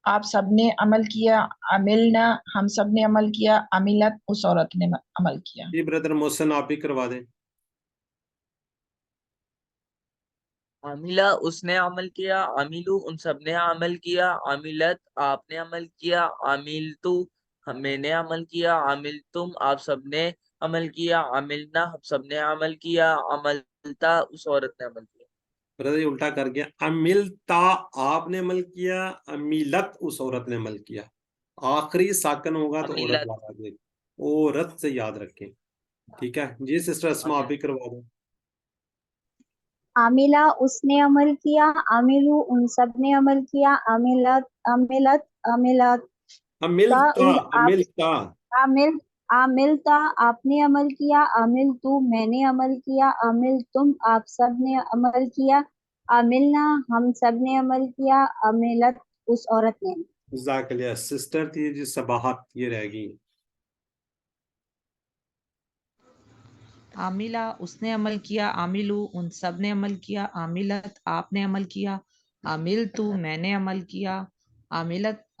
آپ سب نے عمل کیا، عملنا ہم سب نے عمل کیا، عملت اس عورت نے عمل کیا. جی بردر محسن آپ بھی کروا دیں. عاملہ اس نے عمل کیا، عاملو ان سب نے عمل کیا، عاملت آپ نے عمل کیا، عاملتو میں نے عمل کیا، عاملتم آپ سب نے عمل کیا، عاملنا ہم سب نے عمل کیا، عملتا اس عورت نے عمل کیا. برادر یہ الٹا کر گیا، عملتا آپ نے عمل کیا، عملت اس عورت نے عمل کیا. آخری ساکن ہوگا تو عورت عملت. یاد آ جائے گی، عورت سے یاد رکھیں. ٹھیک ہے جی سسٹر اسما آپ بھی کروا دیں. عاملہ اس نے عمل کیا، عاملو ان سب نے عمل کیا، عاملت عاملت عاملات عملتا، عملتا عامل عاملتا آپ نے عمل کیا، عامل تو میں نے عمل کیا، عامل تم آپ سب نے عمل کیا، عاملنا ہم سب نے عمل کیا، عاملت اس عورت نے. جزاک اللہ. سسٹر تھی جی صباحت، یہ رہ گئی. عاملہ اس نے عمل کیا، عاملو ان سب نے عمل کیا، عاملت آپ نے عمل کیا، عاملتو میں نے عمل کیا، عاملت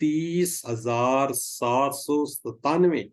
30,797,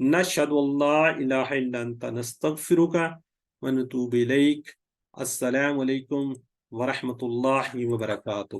نشهد ان لا الہ الا انت نستغفرک ونتوب الیک. السلام علیکم ورحمۃ اللہ وبرکاتہ.